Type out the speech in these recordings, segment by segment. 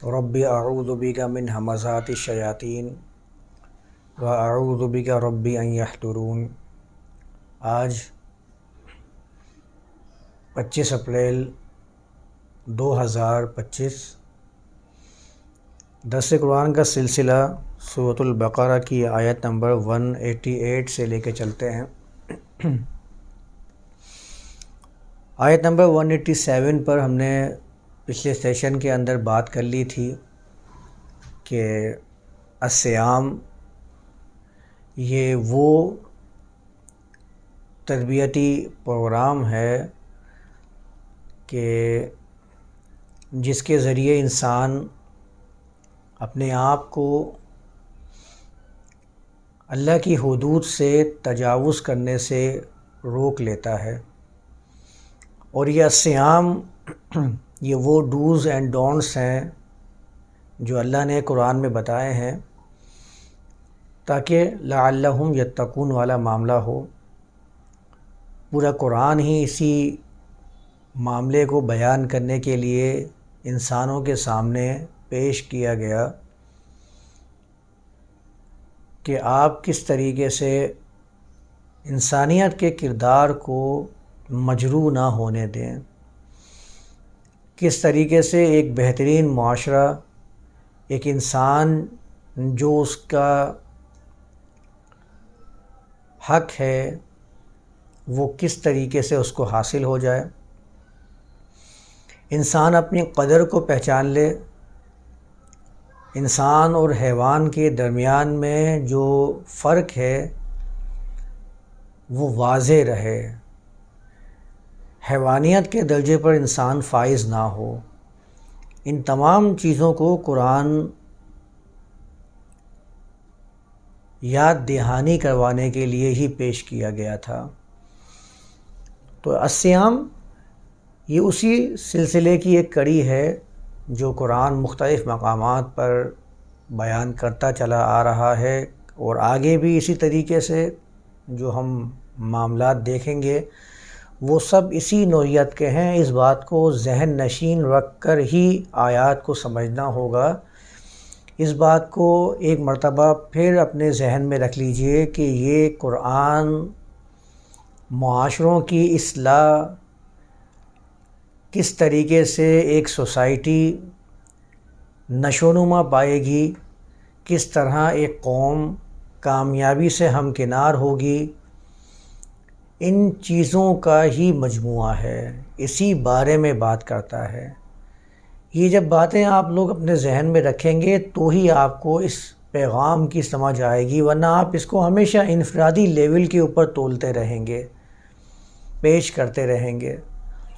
ربی اعوذ بک من همزات الشیاطین و اعوذ بک ربی ان یحضرون۔ آج 25 اپریل 2025 درس قرآن کا سلسلہ سورۃ البقرہ کی آیت نمبر 188 سے لے کے چلتے ہیں۔ آیت نمبر 187 پر ہم نے پچھلے سیشن کے اندر بات کر لی تھی کہ الصیام یہ وہ تربیتی پروگرام ہے کہ جس کے ذریعے انسان اپنے آپ کو اللہ کی حدود سے تجاوز کرنے سے روک لیتا ہے، اور یہ الصیام یہ وہ ڈوز اینڈ ڈونٹس ہیں جو اللہ نے قرآن میں بتائے ہیں تاکہ لعلہم یتقون والا معاملہ ہو۔ پورا قرآن ہی اسی معاملے کو بیان کرنے کے لیے انسانوں کے سامنے پیش کیا گیا کہ آپ کس طریقے سے انسانیت کے کردار کو مجروح نہ ہونے دیں، کس طریقے سے ایک بہترین معاشرہ، ایک انسان جو اس کا حق ہے وہ کس طریقے سے اس کو حاصل ہو جائے، انسان اپنی قدر کو پہچان لے، انسان اور حیوان کے درمیان میں جو فرق ہے وہ واضح رہے، حیوانیت کے درجے پر انسان فائز نہ ہو۔ ان تمام چیزوں کو قرآن یاد دہانی کروانے کے لیے ہی پیش کیا گیا تھا۔ تو الصیام یہ اسی سلسلے کی ایک کڑی ہے جو قرآن مختلف مقامات پر بیان کرتا چلا آ رہا ہے، اور آگے بھی اسی طریقے سے جو ہم معاملات دیکھیں گے وہ سب اسی نوعیت کے ہیں۔ اس بات کو ذہن نشین رکھ کر ہی آیات کو سمجھنا ہوگا۔ اس بات کو ایک مرتبہ پھر اپنے ذہن میں رکھ لیجئے کہ یہ قرآن معاشروں کی اصلاح، کس طریقے سے ایک سوسائٹی نشو و نما پائے گی، کس طرح ایک قوم کامیابی سے ہمکنار ہوگی، ان چیزوں کا ہی مجموعہ ہے، اسی بارے میں بات کرتا ہے۔ یہ جب باتیں آپ لوگ اپنے ذہن میں رکھیں گے تو ہی آپ کو اس پیغام کی سمجھ آئے گی، ورنہ آپ اس کو ہمیشہ انفرادی لیول کے اوپر تولتے رہیں گے، پیش کرتے رہیں گے،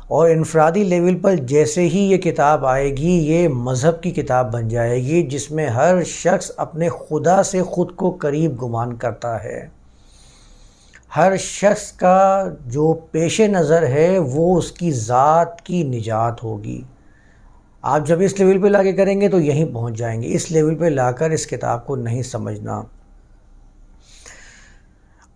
اور انفرادی لیول پر جیسے ہی یہ کتاب آئے گی یہ مذہب کی کتاب بن جائے گی جس میں ہر شخص اپنے خدا سے خود کو قریب گمان کرتا ہے۔ ہر شخص کا جو پیش نظر ہے وہ اس کی ذات کی نجات ہوگی۔ آپ جب اس لیول پہ لا کے کریں گے تو یہیں پہنچ جائیں گے، اس لیول پہ لا کر اس کتاب کو نہیں سمجھنا۔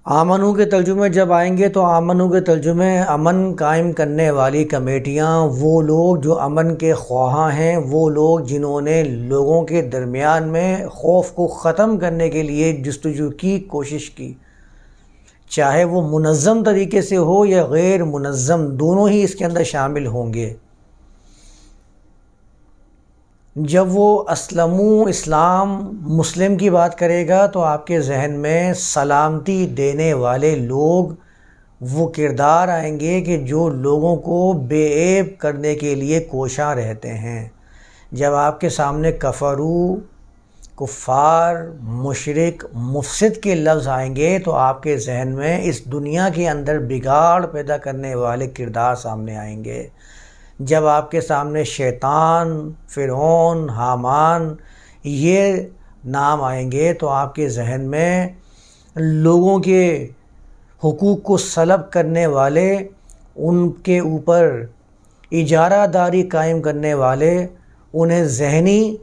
آمنو کے ترجمے جب آئیں گے تو آمنو کے ترجمے امن قائم کرنے والی کمیٹیاں، وہ لوگ جو امن کے خواہاں ہیں، وہ لوگ جنہوں نے لوگوں کے درمیان میں خوف کو ختم کرنے کے لیے جستجو کی، کوشش کی، چاہے وہ منظم طریقے سے ہو یا غیر منظم، دونوں ہی اس کے اندر شامل ہوں گے۔ جب وہ اسلام مسلم کی بات کرے گا تو آپ کے ذہن میں سلامتی دینے والے لوگ، وہ کردار آئیں گے کہ جو لوگوں کو بے عیب کرنے کے لیے کوشاں رہتے ہیں۔ جب آپ کے سامنے کفرو، کفار، مشرک، مفسد کے لفظ آئیں گے تو آپ کے ذہن میں اس دنیا کے اندر بگاڑ پیدا کرنے والے کردار سامنے آئیں گے۔ جب آپ کے سامنے شیطان، فرعون، حامان یہ نام آئیں گے تو آپ کے ذہن میں لوگوں کے حقوق کو سلب کرنے والے، ان کے اوپر اجارہ داری قائم کرنے والے، انہیں ذہنی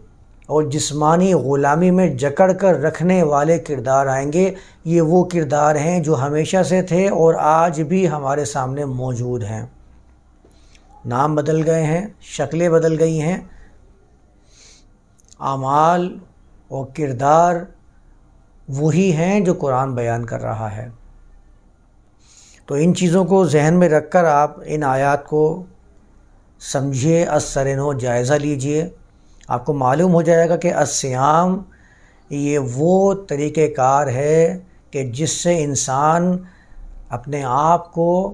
اور جسمانی غلامی میں جکڑ کر رکھنے والے کردار آئیں گے۔ یہ وہ کردار ہیں جو ہمیشہ سے تھے اور آج بھی ہمارے سامنے موجود ہیں۔ نام بدل گئے ہیں، شکلیں بدل گئی ہیں، اعمال اور کردار وہی ہیں جو قرآن بیان کر رہا ہے۔ تو ان چیزوں کو ذہن میں رکھ کر آپ ان آیات کو سمجھیے، از سر نو جائزہ لیجئے۔ آپ کو معلوم ہو جائے گا کہ الصیام یہ وہ طریقہ کار ہے کہ جس سے انسان اپنے آپ کو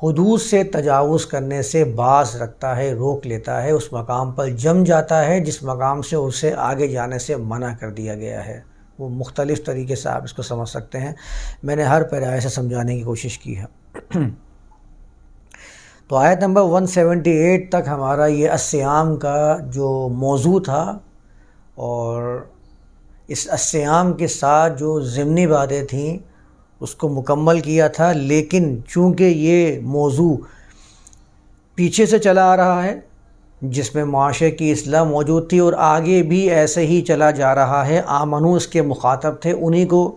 حدود سے تجاوز کرنے سے باز رکھتا ہے، روک لیتا ہے، اس مقام پر جم جاتا ہے جس مقام سے اسے آگے جانے سے منع کر دیا گیا ہے۔ وہ مختلف طریقے سے آپ اس کو سمجھ سکتے ہیں، میں نے ہر پیرے سے سمجھانے کی کوشش کی ہے۔ تو آیت نمبر 178 تک ہمارا یہ الصیام کا جو موضوع تھا، اور اس الصیام کے ساتھ جو ضمنی باتیں تھیں اس کو مکمل کیا تھا، لیکن چونکہ یہ موضوع پیچھے سے چلا آ رہا ہے جس میں معاشرے کی اصلاح موجود تھی اور آگے بھی ایسے ہی چلا جا رہا ہے، آمنو اس کے مخاطب تھے، انہی کو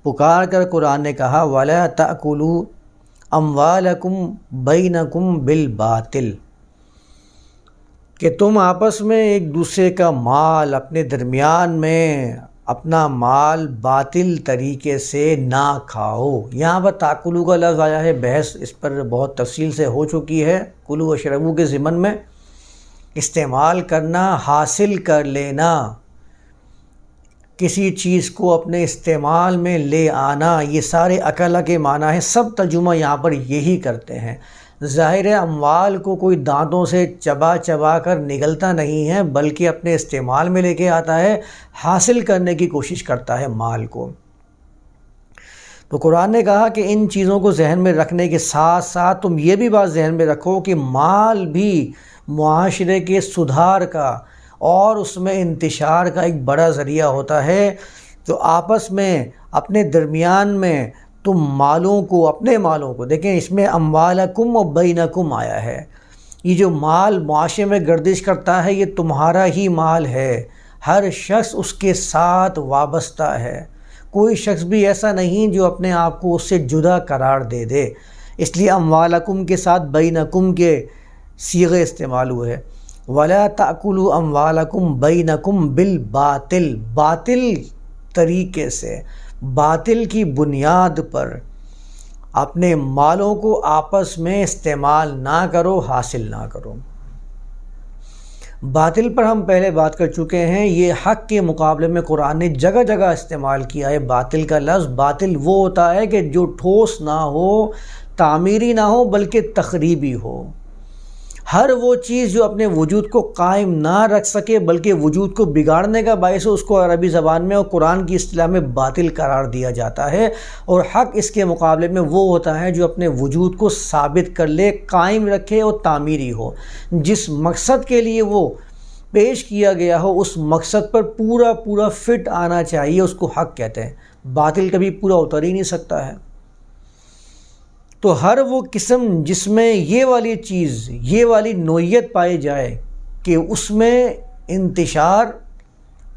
پکار کر قرآن نے کہا وَلَا تَأْكُلُوا أَمْوَالَكُمْ بَيْنَكُمْ بِالْبَاطِلِ، کہ تم آپس میں ایک دوسرے کا مال، اپنے درمیان میں اپنا مال باطل طریقے سے نہ کھاؤ۔ یہاں پر تاکلو کا لفظ آیا ہے، بحث اس پر بہت تفصیل سے ہو چکی ہے۔ کلو و شربو کے ضمن میں استعمال کرنا، حاصل کر لینا، کسی چیز کو اپنے استعمال میں لے آنا، یہ سارے اکلا کے معنی ہیں، سب ترجمہ یہاں پر یہی کرتے ہیں۔ ظاہر اموال کو کوئی دانتوں سے چبا چبا کر نگلتا نہیں ہے، بلکہ اپنے استعمال میں لے کے آتا ہے، حاصل کرنے کی کوشش کرتا ہے مال کو۔ تو قرآن نے کہا کہ ان چیزوں کو ذہن میں رکھنے کے ساتھ ساتھ تم یہ بھی بات ذہن میں رکھو کہ مال بھی معاشرے کے سدھار کا اور اس میں انتشار کا ایک بڑا ذریعہ ہوتا ہے۔ تو آپس میں اپنے درمیان میں تم مالوں کو، اپنے مالوں کو، دیکھیں اس میں اموالکم و بینکم آیا ہے، یہ جو مال معاشرے میں گردش کرتا ہے یہ تمہارا ہی مال ہے، ہر شخص اس کے ساتھ وابستہ ہے، کوئی شخص بھی ایسا نہیں جو اپنے آپ کو اس سے جدا قرار دے دے، اس لیے اموالکم کے ساتھ بینکم کے صیغے استعمال ہوئے۔ وَلَا تَأْكُلُوا أَمْوَالَكُمْ بَيْنَكُمْ بِالْبَاطِلِ، باطل طریقے سے، باطل کی بنیاد پر اپنے مالوں کو آپس میں استعمال نہ کرو، حاصل نہ کرو۔ باطل پر ہم پہلے بات کر چکے ہیں، یہ حق کے مقابلے میں قرآن نے جگہ جگہ استعمال کیا ہے باطل کا لفظ۔ باطل وہ ہوتا ہے کہ جو ٹھوس نہ ہو، تعمیری نہ ہو، بلکہ تخریبی ہو۔ ہر وہ چیز جو اپنے وجود کو قائم نہ رکھ سکے بلکہ وجود کو بگاڑنے کا باعث ہو، اس کو عربی زبان میں اور قرآن کی اصطلاح میں باطل قرار دیا جاتا ہے، اور حق اس کے مقابلے میں وہ ہوتا ہے جو اپنے وجود کو ثابت کر لے، قائم رکھے اور تعمیری ہو، جس مقصد کے لیے وہ پیش کیا گیا ہو اس مقصد پر پورا پورا فٹ آنا چاہیے، اس کو حق کہتے ہیں۔ باطل کبھی پورا اتر ہی نہیں سکتا ہے۔ تو ہر وہ قسم جس میں یہ والی چیز، یہ والی نوعیت پائی جائے کہ اس میں انتشار،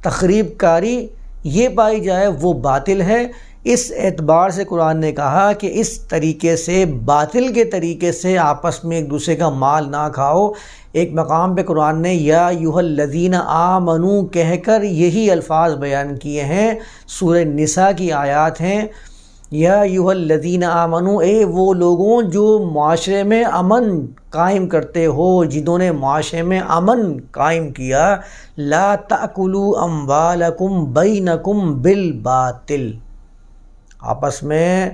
تخریب کاری یہ پائی جائے، وہ باطل ہے۔ اس اعتبار سے قرآن نے کہا کہ اس طریقے سے، باطل کے طریقے سے آپس میں ایک دوسرے کا مال نہ کھاؤ۔ ایک مقام پہ قرآن نے یا ایھا الذین آمنو کہہ کر یہی الفاظ بیان کیے ہیں، سورہ نساء کی آیات ہیں۔ یا ایھا الذین آمنو، اے وہ لوگوں جو معاشرے میں امن قائم کرتے ہو، جنہوں نے معاشرے میں امن قائم کیا، لا تأکلوا اموالکم بینکم بالباطل، آپس میں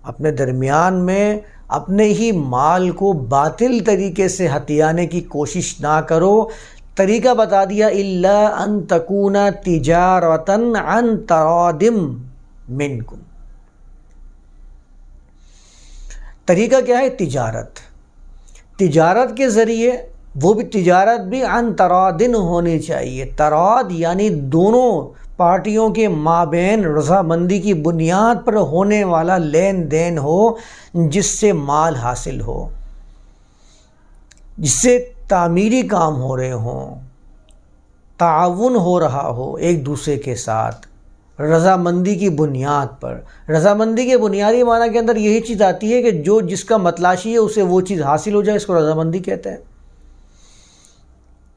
اپنے درمیان میں اپنے ہی مال کو باطل طریقے سے ہتھیانے کی کوشش نہ کرو۔ طریقہ بتا دیا، الا ان تکون تجارۃ عن تراض منکم، طریقہ کیا ہے؟ تجارت، تجارت کے ذریعے، وہ بھی تجارت بھی عن تراض ہونی چاہیے۔ تراض یعنی دونوں پارٹیوں کے مابین رضامندی کی بنیاد پر ہونے والا لین دین ہو، جس سے مال حاصل ہو، جس سے تعمیری کام ہو رہے ہوں، تعاون ہو رہا ہو ایک دوسرے کے ساتھ، رضامندی کی بنیاد پر۔ رضامندی کے بنیادی معنی کے اندر یہی چیز آتی ہے کہ جو جس کا متلاشی ہے اسے وہ چیز حاصل ہو جائے، اس کو رضامندی کہتے ہیں۔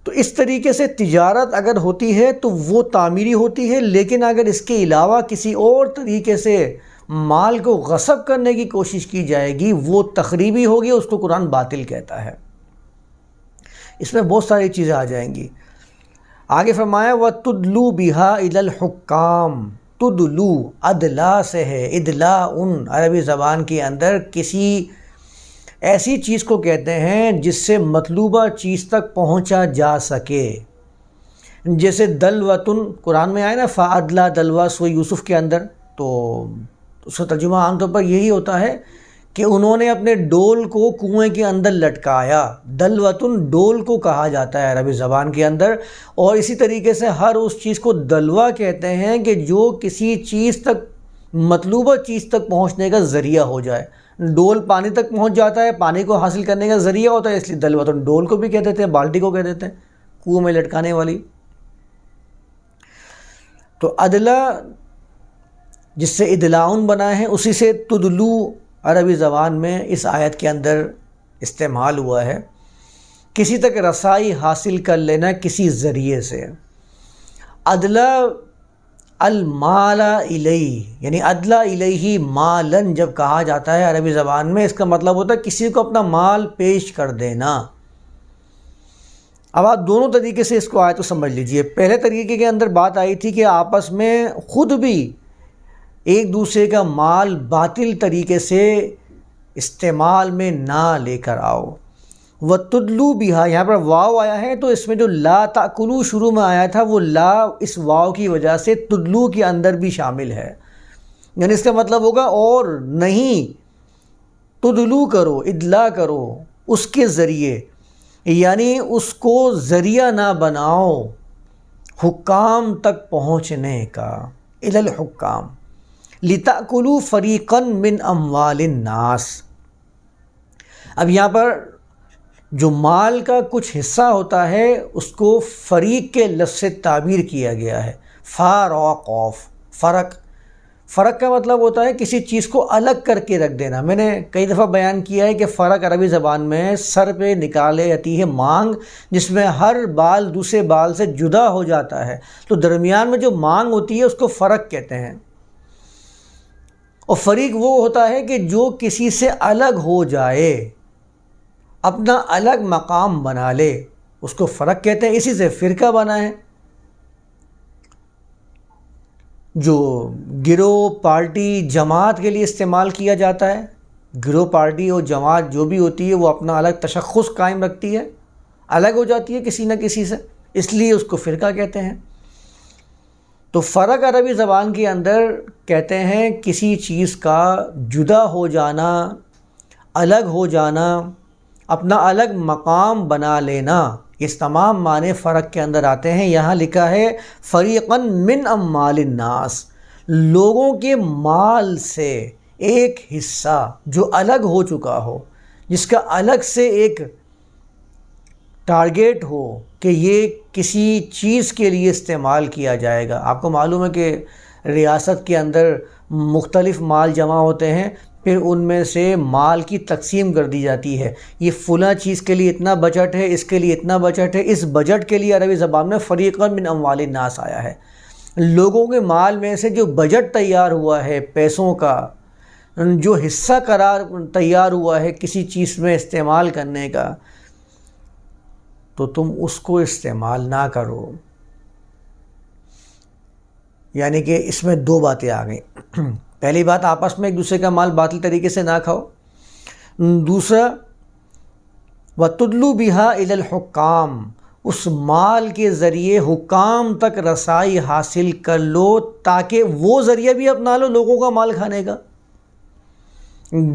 تو اس طریقے سے تجارت اگر ہوتی ہے تو وہ تعمیری ہوتی ہے، لیکن اگر اس کے علاوہ کسی اور طریقے سے مال کو غصب کرنے کی کوشش کی جائے گی وہ تخریبی ہوگی، اس کو قرآن باطل کہتا ہے۔ اس میں بہت ساری چیزیں آ جائیں گی۔ آگے فرمایا وَتُدْلُو بِهَا إِلَى الْحُكَّامِ، تدلو ادلا سے ہے، ادلا عربی زبان کے اندر کسی ایسی چیز کو کہتے ہیں جس سے مطلوبہ چیز تک پہنچا جا سکے، جیسے دلوتن قرآن میں آئے نا فَأَدْلَى دلوا سورہ یوسف کے اندر، تو اس کا ترجمہ عام طور پر یہی ہوتا ہے کہ انہوں نے اپنے ڈول کو کنویں کے اندر لٹکایا۔ دلوتن ڈول کو کہا جاتا ہے عربی زبان کے اندر، اور اسی طریقے سے ہر اس چیز کو دلوا کہتے ہیں کہ جو کسی چیز تک مطلوبہ چیز تک پہنچنے کا ذریعہ ہو جائے۔ ڈول پانی تک پہنچ جاتا ہے، پانی کو حاصل کرنے کا ذریعہ ہوتا ہے، اس لیے دلوتن ڈول کو بھی کہہ دیتے ہیں، بالٹی کو کہہ دیتے ہیں، کنویں میں لٹکانے والی۔ تو ادلا جس سے ادلاؤن بنا ہے، اسی سے تدلو عربی زبان میں اس آیت کے اندر استعمال ہوا ہے، کسی تک رسائی حاصل کر لینا کسی ذریعے سے۔ ادلا المال الیہ، یعنی ادلا الیہ مالن جب کہا جاتا ہے عربی زبان میں، اس کا مطلب ہوتا ہے کسی کو اپنا مال پیش کر دینا۔ اب آپ دونوں طریقے سے اس کو آیت کو سمجھ لیجئے۔ پہلے طریقے کے اندر بات آئی تھی کہ آپس میں خود بھی ایک دوسرے کا مال باطل طریقے سے استعمال میں نہ لے کر آؤ۔ وَتُدْلُو بِهَا، یہاں پر واو آیا ہے تو اس میں جو لا تأکلوا شروع میں آیا تھا وہ لا اس واو کی وجہ سے تدلو کے اندر بھی شامل ہے، یعنی اس کا مطلب ہوگا اور نہیں تدلو کرو، ادلا کرو اس کے ذریعے، یعنی اس کو ذریعہ نہ بناؤ حکام تک پہنچنے کا، الی الحکام لِتَأْكُلُوا فَرِيقًا مِّنْ أَمْوَالِ النَّاسِ۔ اب یہاں پر جو مال کا کچھ حصہ ہوتا ہے اس کو فریق کے لفظ سے تعبیر کیا گیا ہے، فرق کا مطلب ہوتا ہے کسی چیز کو الگ کر کے رکھ دینا۔ میں نے کئی دفعہ بیان کیا ہے کہ فرق عربی زبان میں سر پہ نکالے جاتی ہے مانگ، جس میں ہر بال دوسرے بال سے جدا ہو جاتا ہے، تو درمیان میں جو مانگ ہوتی ہے اس کو فرق کہتے ہیں۔ اور فریق وہ ہوتا ہے کہ جو کسی سے الگ ہو جائے، اپنا الگ مقام بنا لے، اس کو فرق کہتے ہیں۔ اسی سے فرقہ بنا ہے، جو گروہ، پارٹی، جماعت کے لیے استعمال کیا جاتا ہے۔ گروہ، پارٹی اور جماعت جو بھی ہوتی ہے وہ اپنا الگ تشخص قائم رکھتی ہے، الگ ہو جاتی ہے کسی نہ کسی سے، اس لیے اس کو فرقہ کہتے ہیں۔ تو فرق عربی زبان کے اندر کہتے ہیں کسی چیز کا جدا ہو جانا، الگ ہو جانا، اپنا الگ مقام بنا لینا، اس تمام معنی فرق کے اندر آتے ہیں۔ یہاں لکھا ہے فریقاً من اموال الناس، لوگوں کے مال سے ایک حصہ جو الگ ہو چکا ہو، جس کا الگ سے ایک ٹارگیٹ ہو کہ یہ کسی چیز کے لیے استعمال کیا جائے گا۔ آپ کو معلوم ہے کہ ریاست کے اندر مختلف مال جمع ہوتے ہیں، پھر ان میں سے مال کی تقسیم کر دی جاتی ہے، یہ فلاں چیز کے لیے اتنا بجٹ ہے، اس کے لیے اتنا بجٹ ہے۔ اس بجٹ کے لیے عربی زبان میں فریقاً من اموال الناس آیا ہے، لوگوں کے مال میں سے جو بجٹ تیار ہوا ہے، پیسوں کا جو حصہ قرار تیار ہوا ہے کسی چیز میں استعمال کرنے کا، تو تم اس کو استعمال نہ کرو۔ یعنی کہ اس میں دو باتیں آ گئیں۔ پہلی بات، آپس میں ایک دوسرے کا مال باطل طریقے سے نہ کھاؤ۔ دوسرا، وَتُدْلُو بِهَا إِلَى الْحُكَّامِ، اس مال کے ذریعے حکام تک رسائی حاصل کر لو تاکہ وہ ذریعہ بھی اپنا لو لوگوں کا مال کھانے کا۔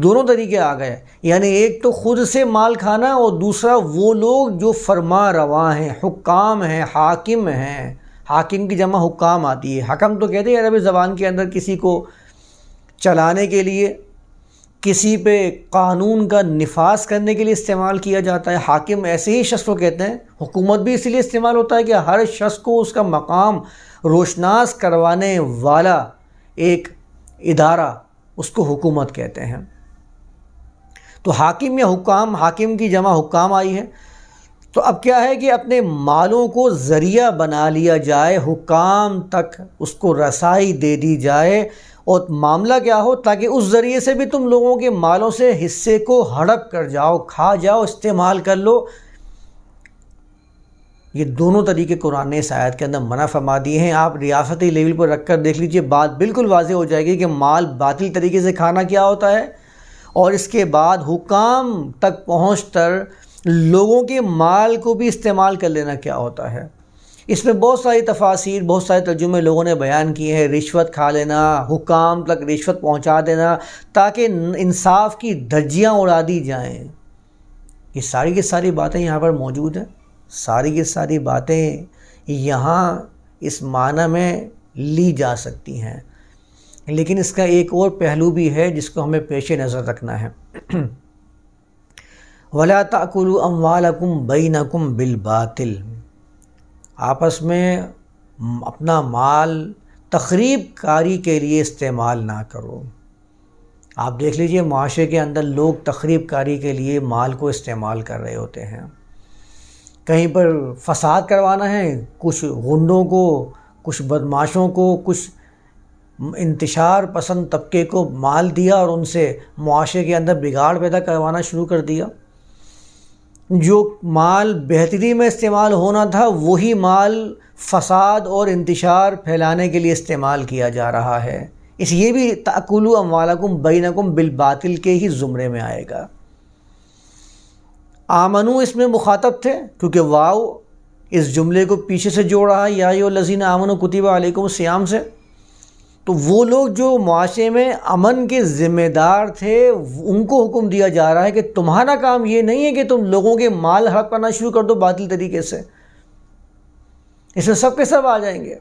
دونوں طریقے آ گئے، یعنی ایک تو خود سے مال کھانا، اور دوسرا وہ لوگ جو فرما رواں ہیں، حکام ہیں، حاکم ہیں۔ حاکم کی جمع حکام آتی ہے، حکم تو کہتے ہیں عربی زبان کے اندر کسی کو چلانے کے لیے، کسی پہ قانون کا نفاذ کرنے کے لیے استعمال کیا جاتا ہے۔ حاکم ایسے ہی شخص کو کہتے ہیں۔ حکومت بھی اسی لیے استعمال ہوتا ہے کہ ہر شخص کو اس کا مقام روشناس کروانے والا ایک ادارہ، اس کو حکومت کہتے ہیں۔ تو حاکم یا حکام، حاکم کی جمع حکام آئی ہے، تو اب کیا ہے کہ اپنے مالوں کو ذریعہ بنا لیا جائے، حکام تک اس کو رسائی دے دی جائے، اور معاملہ کیا ہو تاکہ اس ذریعے سے بھی تم لوگوں کے مالوں سے حصے کو ہڑپ کر جاؤ، کھا جاؤ، استعمال کر لو۔ یہ دونوں طریقے قرآن نے اس آیت کے اندر منع فرما دیے ہیں۔ آپ ریاستی لیول پر رکھ کر دیکھ لیجئے، بات بالکل واضح ہو جائے گی کہ مال باطل طریقے سے کھانا کیا ہوتا ہے، اور اس کے بعد حکام تک پہنچ کر لوگوں کے مال کو بھی استعمال کر لینا کیا ہوتا ہے۔ اس میں بہت ساری تفاسیر، بہت سارے ترجمے لوگوں نے بیان کیے ہیں۔ رشوت کھا لینا، حکام تک رشوت پہنچا دینا تاکہ انصاف کی دھجیاں اڑا دی جائیں، یہ ساری کی ساری باتیں یہاں پر موجود ہیں۔ ساری کی ساری باتیں یہاں اس معنی میں لی جا سکتی ہیں، لیکن اس کا ایک اور پہلو بھی ہے جس کو ہمیں پیش نظر رکھنا ہے۔ وَلَا تَأْكُلُوا أَمْوَالَكُمْ بَيْنَكُمْ بِالْبَاطِلِ، آپس میں اپنا مال تخریب کاری کے لیے استعمال نہ کرو۔ آپ دیکھ لیجئے معاشرے کے اندر لوگ تخریب کاری کے لیے مال کو استعمال کر رہے ہوتے ہیں۔ کہیں پر فساد کروانا ہے، کچھ غنڈوں کو، کچھ بدماشوں کو، کچھ انتشار پسند طبقے کو مال دیا اور ان سے معاشرے کے اندر بگاڑ پیدا کروانا شروع کر دیا۔ جو مال بہتری میں استعمال ہونا تھا وہی مال فساد اور انتشار پھیلانے کے لیے استعمال کیا جا رہا ہے۔ اس یہ بھی تأکلوا اموالکم بینکم بالباطل کے ہی زمرے میں آئے گا۔ آمنو اس میں مخاطب تھے کیونکہ واو اس جملے کو پیچھے سے جوڑ رہا ہے، یا ایھا الذین آمنوا کتب علیکم الصیام سے۔ تو وہ لوگ جو معاشرے میں امن کے ذمہ دار تھے ان کو حکم دیا جا رہا ہے کہ تمہارا کام یہ نہیں ہے کہ تم لوگوں کے مال ہڑپ کرنا شروع کر دو باطل طریقے سے، اس میں سب کے سب آ جائیں گے۔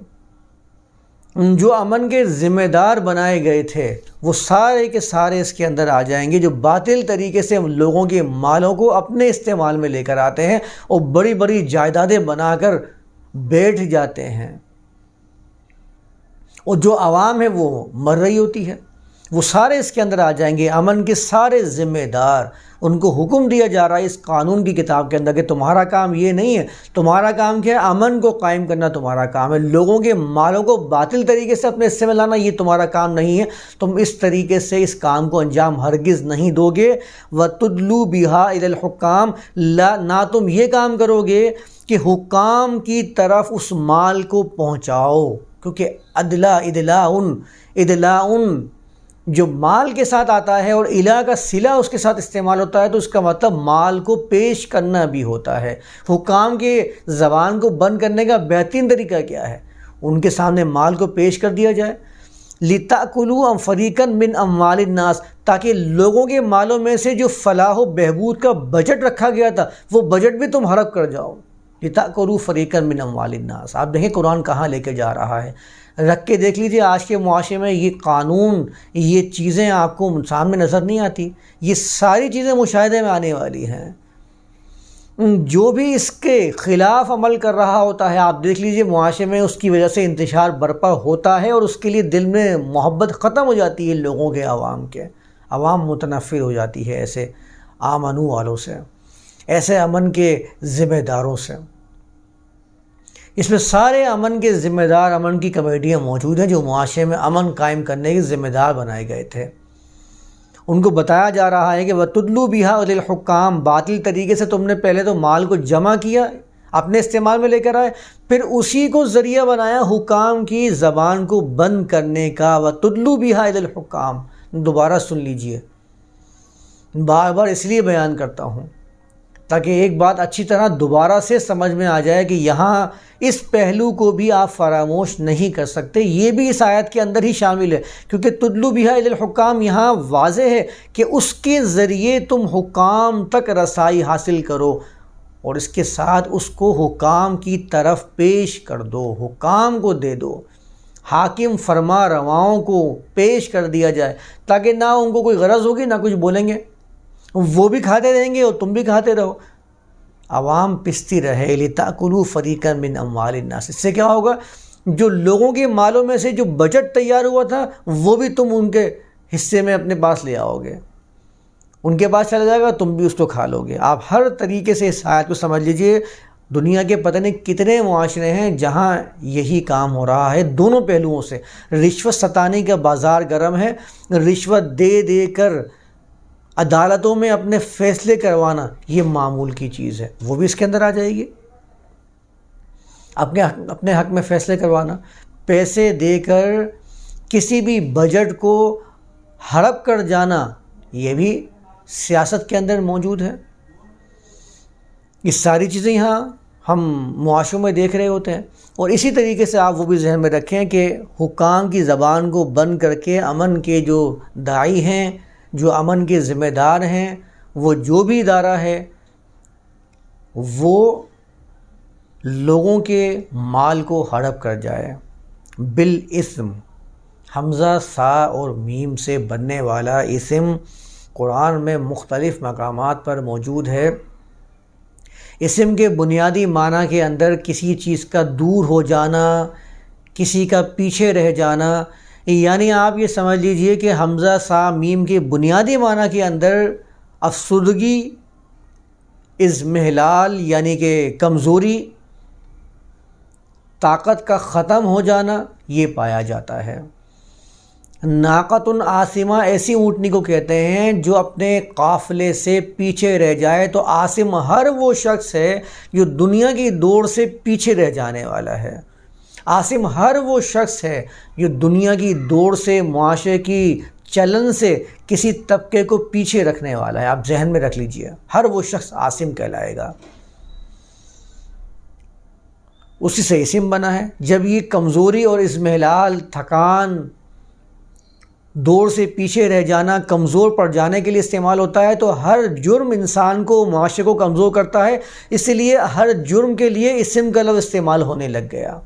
جو امن کے ذمہ دار بنائے گئے تھے وہ سارے کے سارے اس کے اندر آ جائیں گے، جو باطل طریقے سے لوگوں کے مالوں کو اپنے استعمال میں لے کر آتے ہیں اور بڑی بڑی جائیدادیں بنا کر بیٹھ جاتے ہیں، اور جو عوام ہے وہ مر رہی ہوتی ہے، وہ سارے اس کے اندر آ جائیں گے۔ امن کے سارے ذمہ دار، ان کو حکم دیا جا رہا ہے اس قانون کی کتاب کے اندر کہ تمہارا کام یہ نہیں ہے، تمہارا کام کیا ہے؟ امن کو قائم کرنا تمہارا کام ہے۔ لوگوں کے مالوں کو باطل طریقے سے اپنے حصے میں لانا یہ تمہارا کام نہیں ہے، تم اس طریقے سے اس کام کو انجام ہرگز نہیں دو گے۔ وَتُدْلُوا بِهَا إِلَى الْحُكَّامِ، نہ تم یہ کام کرو گے کہ حکام کی طرف اس مال کو پہنچاؤ، کیونکہ ادلاء جو مال کے ساتھ آتا ہے اور الہ کا صلہ اس کے ساتھ استعمال ہوتا ہے تو اس کا مطلب مال کو پیش کرنا بھی ہوتا ہے۔ حکام کے زبان کو بند کرنے کا بہترین طریقہ کیا ہے؟ ان کے سامنے مال کو پیش کر دیا جائے۔ لِتَأْكُلُوا فَرِيقًا مِّنْ أَمْوَالِ النَّاسِ، تاکہ لوگوں کے مالوں میں سے جو فلاح و بہبود کا بجٹ رکھا گیا تھا وہ بجٹ بھی تم ہڑپ کر جاؤ۔ لِتَأْكُلُوا فَرِيقًا مِّنْ أَمْوَالِ النَّاسِ، آپ دیکھیں قرآن کہاں لے کے جا رہا ہے۔ رکھ کے دیکھ لیجئے آج کے معاشرے میں یہ قانون، یہ چیزیں آپ کو سامنے نظر نہیں آتی، یہ ساری چیزیں مشاہدے میں آنے والی ہیں۔ جو بھی اس کے خلاف عمل کر رہا ہوتا ہے آپ دیکھ لیجئے معاشرے میں اس کی وجہ سے انتشار برپا ہوتا ہے اور اس کے لیے دل میں محبت ختم ہو جاتی ہے لوگوں کے، عوام متنفر ہو جاتی ہے ایسے آمنو والوں سے، ایسے امن کے ذمہ داروں سے۔ اس میں سارے امن کے ذمہ دار، امن کی کمیٹیاں موجود ہیں جو معاشرے میں امن قائم کرنے کے ذمہ دار بنائے گئے تھے۔ ان کو بتایا جا رہا ہے کہ وَتُدْلُوا بِهَا إِلَى الْحُكَّامِ، باطل طریقے سے تم نے پہلے تو مال کو جمع کیا، اپنے استعمال میں لے کر آئے، پھر اسی کو ذریعہ بنایا حکام کی زبان کو بند کرنے کا۔ وَتُدْلُوا بِهَا إِلَى الْحُكَّامِ، دوبارہ سن لیجئے، بار بار اس لیے بیان کرتا ہوں تاکہ ایک بات اچھی طرح دوبارہ سے سمجھ میں آ جائے کہ یہاں اس پہلو کو بھی آپ فراموش نہیں کر سکتے، یہ بھی اس آیت کے اندر ہی شامل ہے، کیونکہ تدلو بها الی الحکام یہاں واضح ہے کہ اس کے ذریعے تم حکام تک رسائی حاصل کرو اور اس کے ساتھ اس کو حکام کی طرف پیش کر دو، حکام کو دے دو، حاکم فرما رواؤں کو پیش کر دیا جائے تاکہ نہ ان کو کوئی غرض ہوگی نہ کچھ بولیں گے، وہ بھی کھاتے رہیں گے اور تم بھی کھاتے رہو، عوام پستی رہے۔ لِتَأْكُلُوا فَرِيقًا مِّنْ أَمْوَالِ النَّاسِ، اس سے کیا ہوگا؟ جو لوگوں کے مالوں میں سے جو بجٹ تیار ہوا تھا وہ بھی تم ان کے حصے میں اپنے پاس لے آؤ گے، ان کے پاس چلا جائے گا تم بھی اس کو کھا لو گے۔ آپ ہر طریقے سے اس آیت کو سمجھ لیجئے، دنیا کے پتہ نہیں کتنے معاشرے ہیں جہاں یہی کام ہو رہا ہے دونوں پہلوؤں سے۔ رشوت ستانی کا بازار گرم ہے، رشوت دے دے کر عدالتوں میں اپنے فیصلے کروانا یہ معمول کی چیز ہے، وہ بھی اس کے اندر آ جائے گی۔ اپنے حق میں فیصلے کروانا، پیسے دے کر کسی بھی بجٹ کو ہڑپ کر جانا، یہ بھی سیاست کے اندر موجود ہے۔ یہ ساری چیزیں یہاں ہم معاشروں میں دیکھ رہے ہوتے ہیں۔ اور اسی طریقے سے آپ وہ بھی ذہن میں رکھیں کہ حکام کی زبان کو بند کر کے امن کے جو داعی ہیں، جو امن کے ذمہ دار ہیں، وہ جو بھی ادارہ ہے وہ لوگوں کے مال کو ہڑپ کر جائے۔ بالاسم، حمزہ سا اور میم سے بننے والا اسم قرآن میں مختلف مقامات پر موجود ہے۔ اسم کے بنیادی معنی کے اندر کسی چیز کا دور ہو جانا، کسی کا پیچھے رہ جانا، یعنی آپ یہ سمجھ لیجئے کہ حمزہ سا میم کے بنیادی معنی کے اندر افسردگی، اضمحلال یعنی کہ کمزوری، طاقت کا ختم ہو جانا یہ پایا جاتا ہے۔ ناقۃ عاصمہ ایسی اونٹنی کو کہتے ہیں جو اپنے قافلے سے پیچھے رہ جائے۔ تو عاصم ہر وہ شخص ہے جو دنیا کی دوڑ سے پیچھے رہ جانے والا ہے۔ عاصم ہر وہ شخص ہے جو دنیا کی دوڑ سے، معاشرے کی چلن سے کسی طبقے کو پیچھے رکھنے والا ہے۔ آپ ذہن میں رکھ لیجئے، ہر وہ شخص عاصم کہلائے گا۔ اسی سے اسم بنا ہے۔ جب یہ کمزوری اور اضمحلال، تھکان، دوڑ سے پیچھے رہ جانا، کمزور پڑ جانے کے لیے استعمال ہوتا ہے تو ہر جرم انسان کو، معاشرے کو کمزور کرتا ہے، اس لیے ہر جرم کے لیے اسم کا لفظ استعمال ہونے لگ گیا۔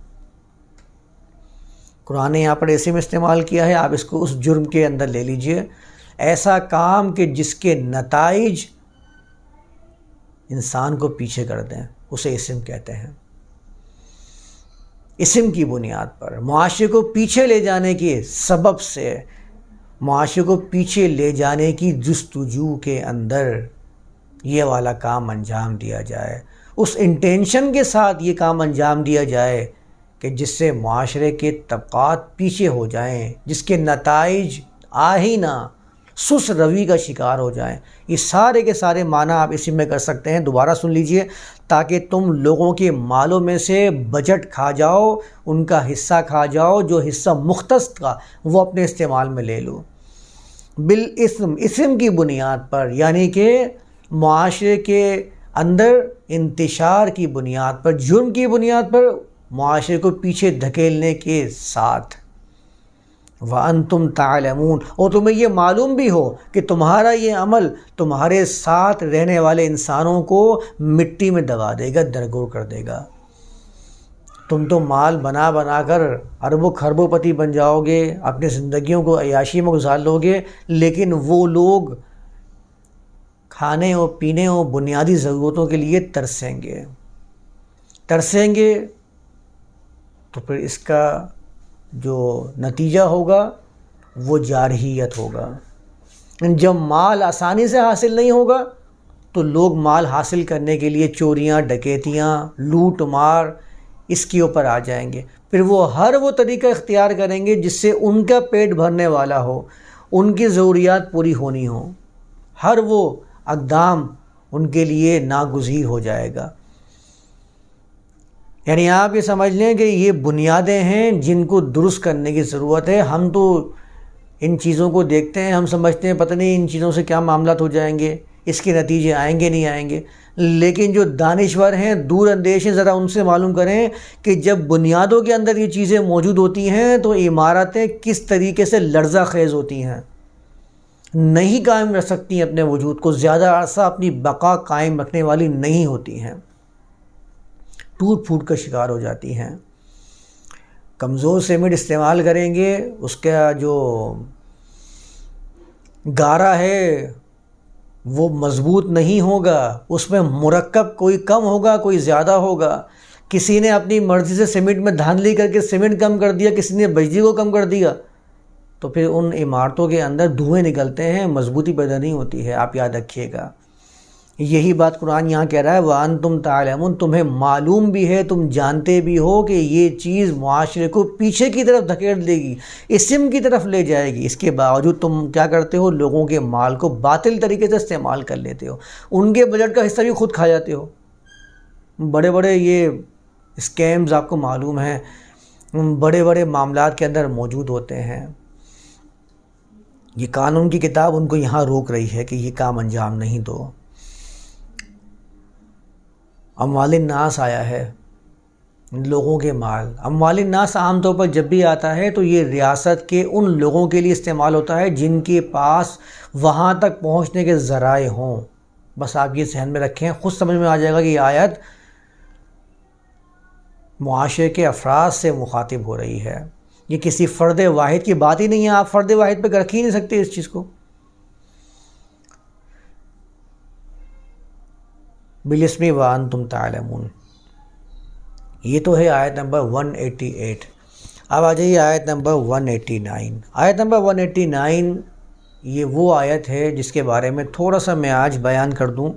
قرآن نے یہاں پر اسم استعمال کیا ہے، آپ اس کو اس جرم کے اندر لے لیجئے۔ ایسا کام کہ جس کے نتائج انسان کو پیچھے کر دیں، اسے اسم کہتے ہیں۔ اسم کی بنیاد پر معاشرے کو پیچھے لے جانے کے سبب سے، معاشرے کو پیچھے لے جانے کی جستجو کے اندر یہ والا کام انجام دیا جائے، اس انٹینشن کے ساتھ یہ کام انجام دیا جائے کہ جس سے معاشرے کے طبقات پیچھے ہو جائیں، جس کے نتائج آ ہی نہ، سست روی کا شکار ہو جائیں۔ یہ سارے کے سارے معنی آپ اسی میں کر سکتے ہیں۔ دوبارہ سن لیجئے، تاکہ تم لوگوں کے مالوں میں سے بجٹ کھا جاؤ، ان کا حصہ کھا جاؤ، جو حصہ مختص کا وہ اپنے استعمال میں لے لو۔ بالاسم، اسم کی بنیاد پر، یعنی کہ معاشرے کے اندر انتشار کی بنیاد پر، جرم کی بنیاد پر، معاشرے کو پیچھے دھکیلنے کے ساتھ۔ وَأَنْتُمْ تَعْلَمُونَ، اور تمہیں یہ معلوم بھی ہو کہ تمہارا یہ عمل تمہارے ساتھ رہنے والے انسانوں کو مٹی میں دبا دے گا، درگور کر دے گا۔ تم تو مال بنا بنا کر اربوں خربوں پتی بن جاؤ گے، اپنی زندگیوں کو عیاشی میں گزار لو گے، لیکن وہ لوگ کھانے اور پینے اور بنیادی ضرورتوں کے لیے ترسیں گے تو پھر اس کا جو نتیجہ ہوگا وہ جارحیت ہوگا۔ جب مال آسانی سے حاصل نہیں ہوگا تو لوگ مال حاصل کرنے کے لیے چوریاں، ڈکیتیاں، لوٹ مار اس کے اوپر آ جائیں گے۔ پھر وہ ہر وہ طریقہ اختیار کریں گے جس سے ان کا پیٹ بھرنے والا ہو، ان کی ضروریات پوری ہونی ہو۔ ہر وہ اقدام ان کے لیے ناگزیر ہو جائے گا۔ یعنی آپ یہ سمجھ لیں کہ یہ بنیادیں ہیں جن کو درست کرنے کی ضرورت ہے۔ ہم تو ان چیزوں کو دیکھتے ہیں، ہم سمجھتے ہیں پتہ نہیں ان چیزوں سے کیا معاملات ہو جائیں گے، اس کے نتیجے آئیں گے نہیں آئیں گے، لیکن جو دانشور ہیں، دور اندیش ہیں، ذرا ان سے معلوم کریں کہ جب بنیادوں کے اندر یہ چیزیں موجود ہوتی ہیں تو عمارتیں کس طریقے سے لرزہ خیز ہوتی ہیں، نہیں قائم رکھ سکتی اپنے وجود کو، زیادہ عرصہ اپنی بقا قائم رکھنے والی نہیں ہوتی ہیں، ٹوٹ پھوٹ کا شکار ہو جاتی ہیں۔ کمزور سیمنٹ استعمال کریں گے، اس کا جو گارا ہے وہ مضبوط نہیں ہوگا، اس میں مرکب کوئی کم ہوگا، کوئی زیادہ ہوگا۔ کسی نے اپنی مرضی سے سیمنٹ میں دھاندلی کر کے سیمنٹ کم کر دیا، کسی نے بجلی کو کم کر دیا، تو پھر ان عمارتوں کے اندر دھوئیں نکلتے ہیں، مضبوطی پیدا نہیں ہوتی ہے، آپ یاد رکھیے گا۔ یہی بات قرآن یہاں کہہ رہا ہے وَأَنْتُمْ تَعْلَمُونَ، تمہیں معلوم بھی ہے، تم جانتے بھی ہو کہ یہ چیز معاشرے کو پیچھے کی طرف دھکیل دے گی، اسم کی طرف لے جائے گی، اس کے باوجود تم کیا کرتے ہو؟ لوگوں کے مال کو باطل طریقے سے استعمال کر لیتے ہو، ان کے بجٹ کا حصہ بھی خود کھا جاتے ہو۔ بڑے بڑے یہ اسکیمز آپ کو معلوم ہیں، بڑے بڑے معاملات کے اندر موجود ہوتے ہیں۔ یہ قانون کی کتاب ان کو یہاں روک رہی ہے کہ یہ کام انجام نہیں دو۔ اموال الناس آیا ہے، لوگوں کے مال۔ اموال الناس عام طور پر جب بھی آتا ہے تو یہ ریاست کے ان لوگوں کے لیے استعمال ہوتا ہے جن کے پاس وہاں تک پہنچنے کے ذرائع ہوں۔ بس آپ یہ ذہن میں رکھیں، خود سمجھ میں آ جائے گا کہ یہ آیت معاشرے کے افراد سے مخاطب ہو رہی ہے، یہ کسی فرد واحد کی بات ہی نہیں ہے، آپ فرد واحد پہ رکھ ہی نہیں سکتے اس چیز کو۔ بالاسم وانتم تعلمون، یہ تو ہے آیت نمبر 188۔ اب آ جائیے آیت نمبر 189۔ آیت نمبر 189 یہ وہ آیت ہے جس کے بارے میں تھوڑا سا میں آج بیان کر دوں،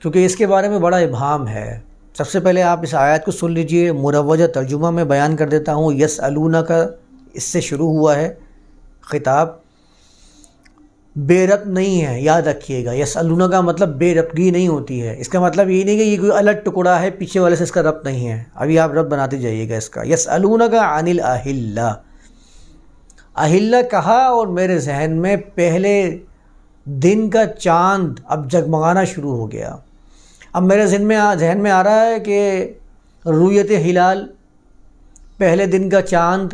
کیونکہ اس کے بارے میں بڑا ابہام ہے۔ سب سے پہلے آپ اس آیت کو سن لیجئے، مروجہ ترجمہ میں بیان کر دیتا ہوں۔ یسألونک، اس سے شروع ہوا ہے خطاب، بے ربط نہیں ہے، یاد رکھیے گا۔ یسألونک کا مطلب بے ربطگی نہیں ہوتی ہے، اس کا مطلب یہ نہیں کہ یہ کوئی الگ ٹکڑا ہے، پیچھے والے سے اس کا ربط نہیں ہے، ابھی آپ ربط بناتے جائیے گا اس کا۔ یسألونک عن الاہلہ، اہلہ کہا اور میرے ذہن میں پہلے دن کا چاند اب جگمگانا شروع ہو گیا۔ اب میرے ذہن میں آ رہا ہے کہ رؤیت ہلال، پہلے دن کا چاند،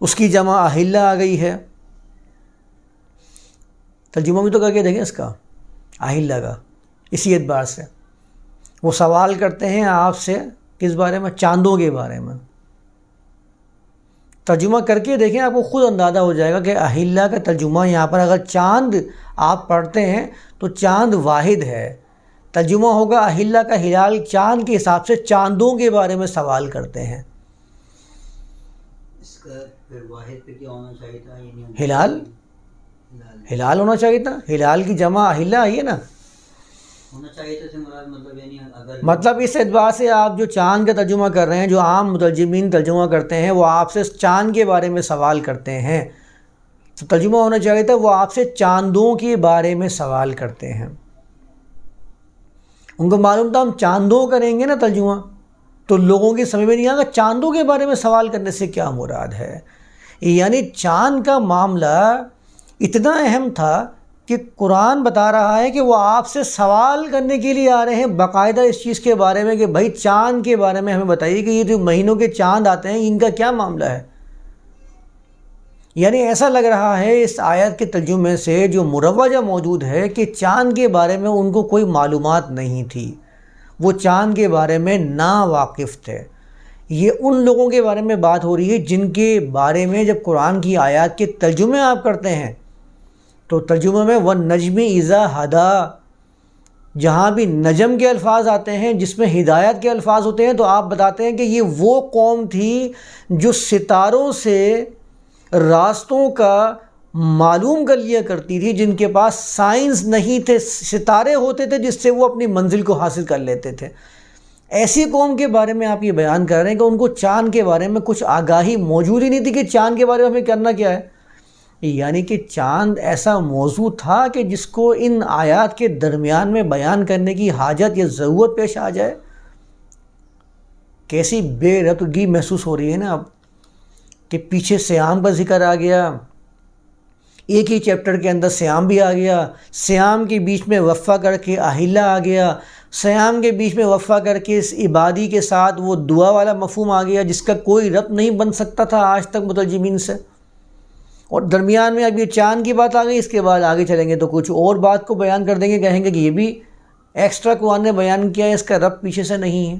اس کی جمع اہلہ آ گئی ہے۔ ترجمہ بھی تو کر کے دیکھیں اس کا، اہلہ کا، اسی اعتبار سے وہ سوال کرتے ہیں آپ سے کس بارے میں؟ چاندوں کے بارے میں۔ ترجمہ کر کے دیکھیں، آپ کو خود اندازہ ہو جائے گا کہ اہلہ کا ترجمہ یہاں پر اگر چاند آپ پڑھتے ہیں تو چاند واحد ہے، ترجمہ ہوگا اہلہ کا ہلال، چاند کے حساب سے چاندوں کے بارے میں سوال کرتے ہیں۔ اس کا پھر واحد پہ کیا ہونا چاہیے تھا؟ ہلال، ہلال ہونا چاہیے تھا، ہلال کی جمع اہلہ آئی ہے نا، ہونا چاہیے تھا سے مراد مطلب یعنی اگر مطلب اس اعتبار سے آپ جو چاند کا ترجمہ کر رہے ہیں، جو عام مترجمین ترجمہ کرتے ہیں، وہ آپ سے چاند کے بارے میں سوال کرتے ہیں، تو ترجمہ ہونا چاہیے تھا وہ آپ سے چاندوں کے بارے میں سوال کرتے ہیں۔ ان کو معلوم تھا ہم چاندوں کریں گے نا ترجمہ، تو لوگوں کی سمجھ میں نہیں آگا چاندوں کے بارے میں سوال کرنے سے کیا مراد ہے۔ یعنی چاند کا معاملہ اتنا اہم تھا کہ قرآن بتا رہا ہے کہ وہ آپ سے سوال کرنے کے لیے آ رہے ہیں باقاعدہ اس چیز کے بارے میں کہ بھائی چاند کے بارے میں ہمیں بتائیے کہ یہ جو مہینوں کے چاند آتے ہیں ان کا کیا معاملہ ہے۔ یعنی ایسا لگ رہا ہے اس آیت کے ترجمے سے جو مروجہ موجود ہے کہ چاند کے بارے میں ان کو کوئی معلومات نہیں تھی، وہ چاند کے بارے میں نا واقف تھے۔ یہ ان لوگوں کے بارے میں بات ہو رہی ہے جن کے بارے میں جب قرآن کی آیات کے ترجمے آپ کرتے ہیں تو ترجمے میں وَالنَّجْمِ إِذَا هَدَىٰ، جہاں بھی نجم کے الفاظ آتے ہیں جس میں ہدایت کے الفاظ ہوتے ہیں تو آپ بتاتے ہیں کہ یہ وہ قوم تھی جو ستاروں سے راستوں کا معلوم کر لیا کرتی تھی، جن کے پاس سائنس نہیں تھے، ستارے ہوتے تھے جس سے وہ اپنی منزل کو حاصل کر لیتے تھے۔ ایسی قوم کے بارے میں آپ یہ بیان کر رہے ہیں کہ ان کو چاند کے بارے میں کچھ آگاہی موجود ہی نہیں تھی کہ چاند کے بارے میں ہمیں کرنا کیا ہے۔ یعنی کہ چاند ایسا موضوع تھا کہ جس کو ان آیات کے درمیان میں بیان کرنے کی حاجت یا ضرورت پیش آ جائے۔ کیسی بے ربطگی محسوس ہو رہی ہے نا اب کہ پیچھے سیام کا ذکر آ گیا، ایک ہی چیپٹر کے اندر سیام بھی آ گیا، سیام کے بیچ میں وقفہ کر کے اہلہ آ گیا، سیام کے بیچ میں وقفہ کر کے اس عبادی کے ساتھ وہ دعا والا مفہوم آ گیا جس کا کوئی ربط نہیں بن سکتا تھا آج تک مترجمین سے، اور درمیان میں اب یہ چاند کی بات آ گئی۔ اس کے بعد آگے چلیں گے تو کچھ اور بات کو بیان کر دیں گے، کہیں گے کہ یہ بھی ایکسٹرا قرآن نے بیان کیا ہے، اس کا ربط پیچھے سے نہیں ہے۔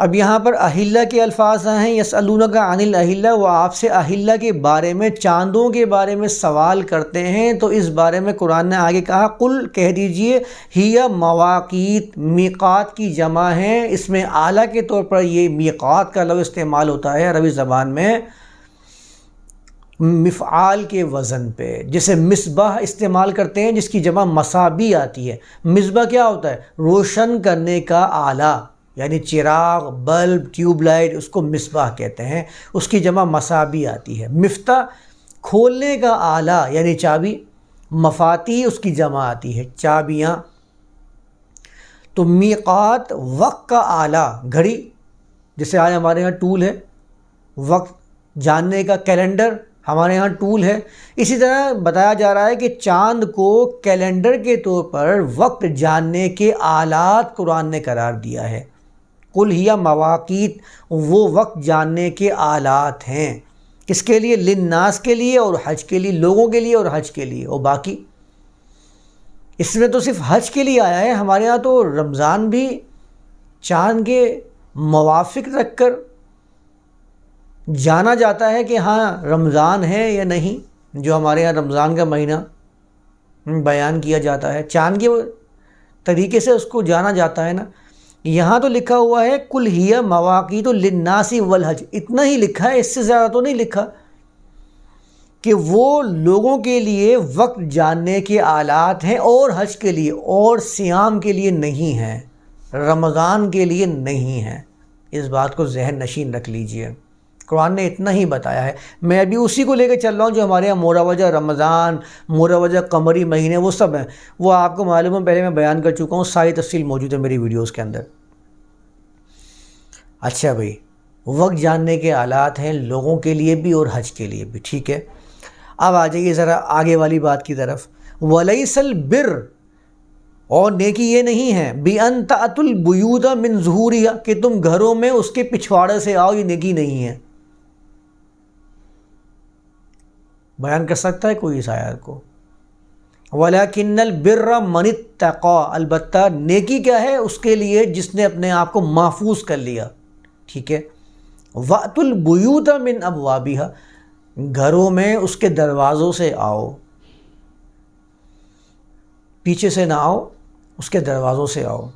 اب یہاں پر اہلہ کے الفاظ ہیں، یسألونک عن الاہلہ، وہ آپ سے اہلہ کے بارے میں، چاندوں کے بارے میں سوال کرتے ہیں، تو اس بارے میں قرآن نے آگے کہا قل، کہہ دیجئے، ہی مواقیت، میقات کی جمع ہے، اس میں اعلیٰ کے طور پر یہ میقات کا لفظ استعمال ہوتا ہے عربی زبان میں مفعال کے وزن پہ، جیسے مصباح استعمال کرتے ہیں جس کی جمع مصابیح آتی ہے۔ مصباح کیا ہوتا ہے؟ روشن کرنے کا آلہ، یعنی چراغ، بلب، ٹیوب لائٹ، اس کو مصباح کہتے ہیں، اس کی جمع مصابیح آتی ہے۔ مفتاح کھولنے کا آلہ یعنی چابی، مفاتیح اس کی جمع آتی ہے، چابیاں۔ تو میقات وقت کا آلہ، گھڑی، جیسے آج ہمارے ہاں ٹول ہے وقت جاننے کا، کیلنڈر ہمارے ہاں ٹول ہے۔ اسی طرح بتایا جا رہا ہے کہ چاند کو کیلنڈر کے طور پر وقت جاننے کے آلات قرآن نے قرار دیا ہے۔ قل ہی مواقیت، وہ وقت جاننے کے آلات ہیں، کس کے لیے؟ للناس کے لیے اور حج کے لیے، لوگوں کے لیے اور حج کے لیے۔ اور باقی اس میں تو صرف حج کے لیے آیا ہے، ہمارے ہاں تو رمضان بھی چاند کے موافق رکھ کر جانا جاتا ہے کہ ہاں رمضان ہے یا نہیں، جو ہمارے ہاں رمضان کا مہینہ بیان کیا جاتا ہے، چاند کے طریقے سے اس کو جانا جاتا ہے نا۔ یہاں تو لکھا ہوا ہے قل ہی مواقیت للناس والحج، اتنا ہی لکھا ہے، اس سے زیادہ تو نہیں لکھا کہ وہ لوگوں کے لیے وقت جاننے کے آلات ہیں، اور حج کے لیے اور صیام کے لیے نہیں ہیں، رمضان کے لیے نہیں ہیں۔ اس بات کو ذہن نشین رکھ لیجئے، قرآن نے اتنا ہی بتایا ہے۔ میں ابھی اسی کو لے کے چل رہا ہوں جو ہمارے یہاں مروجہ رمضان، مروجہ قمری مہینے، وہ سب ہیں، وہ آپ کو معلوم ہے، پہلے میں بیان کر چکا ہوں، ساری تفصیل موجود ہے میری ویڈیوز کے اندر۔ اچھا بھائی، وقت جاننے کے آلات ہیں لوگوں کے لیے بھی اور حج کے لیے بھی، ٹھیک ہے۔ اب آ جائیے ذرا آگے والی بات کی طرف، وَلَيْسَ الْبِرُّ، اور نیکی یہ نہیں ہے، بِأَن تَأْتُوا الْبُيُوتَ مِنْ ظُهُورِهَا، کہ تم گھروں میں اس کے پچھواڑے سے آؤ، یہ نیکی نہیں ہے۔ بیان کر سکتا ہے کوئی اس آیات کو؟ وَلَكِنَّ الْبِرَّ مَنِ اتَّقَىٰ، البتہ نیکی کیا ہے؟ اس کے لیے جس نے اپنے آپ کو محفوظ کر لیا، ٹھیک ہے۔ وَأْتُوا الْبُيُوتَ مِنْ أَبْوَابِهَا، گھروں میں اس کے دروازوں سے آؤ، پیچھے سے نہ آؤ، اس کے دروازوں سے آؤ۔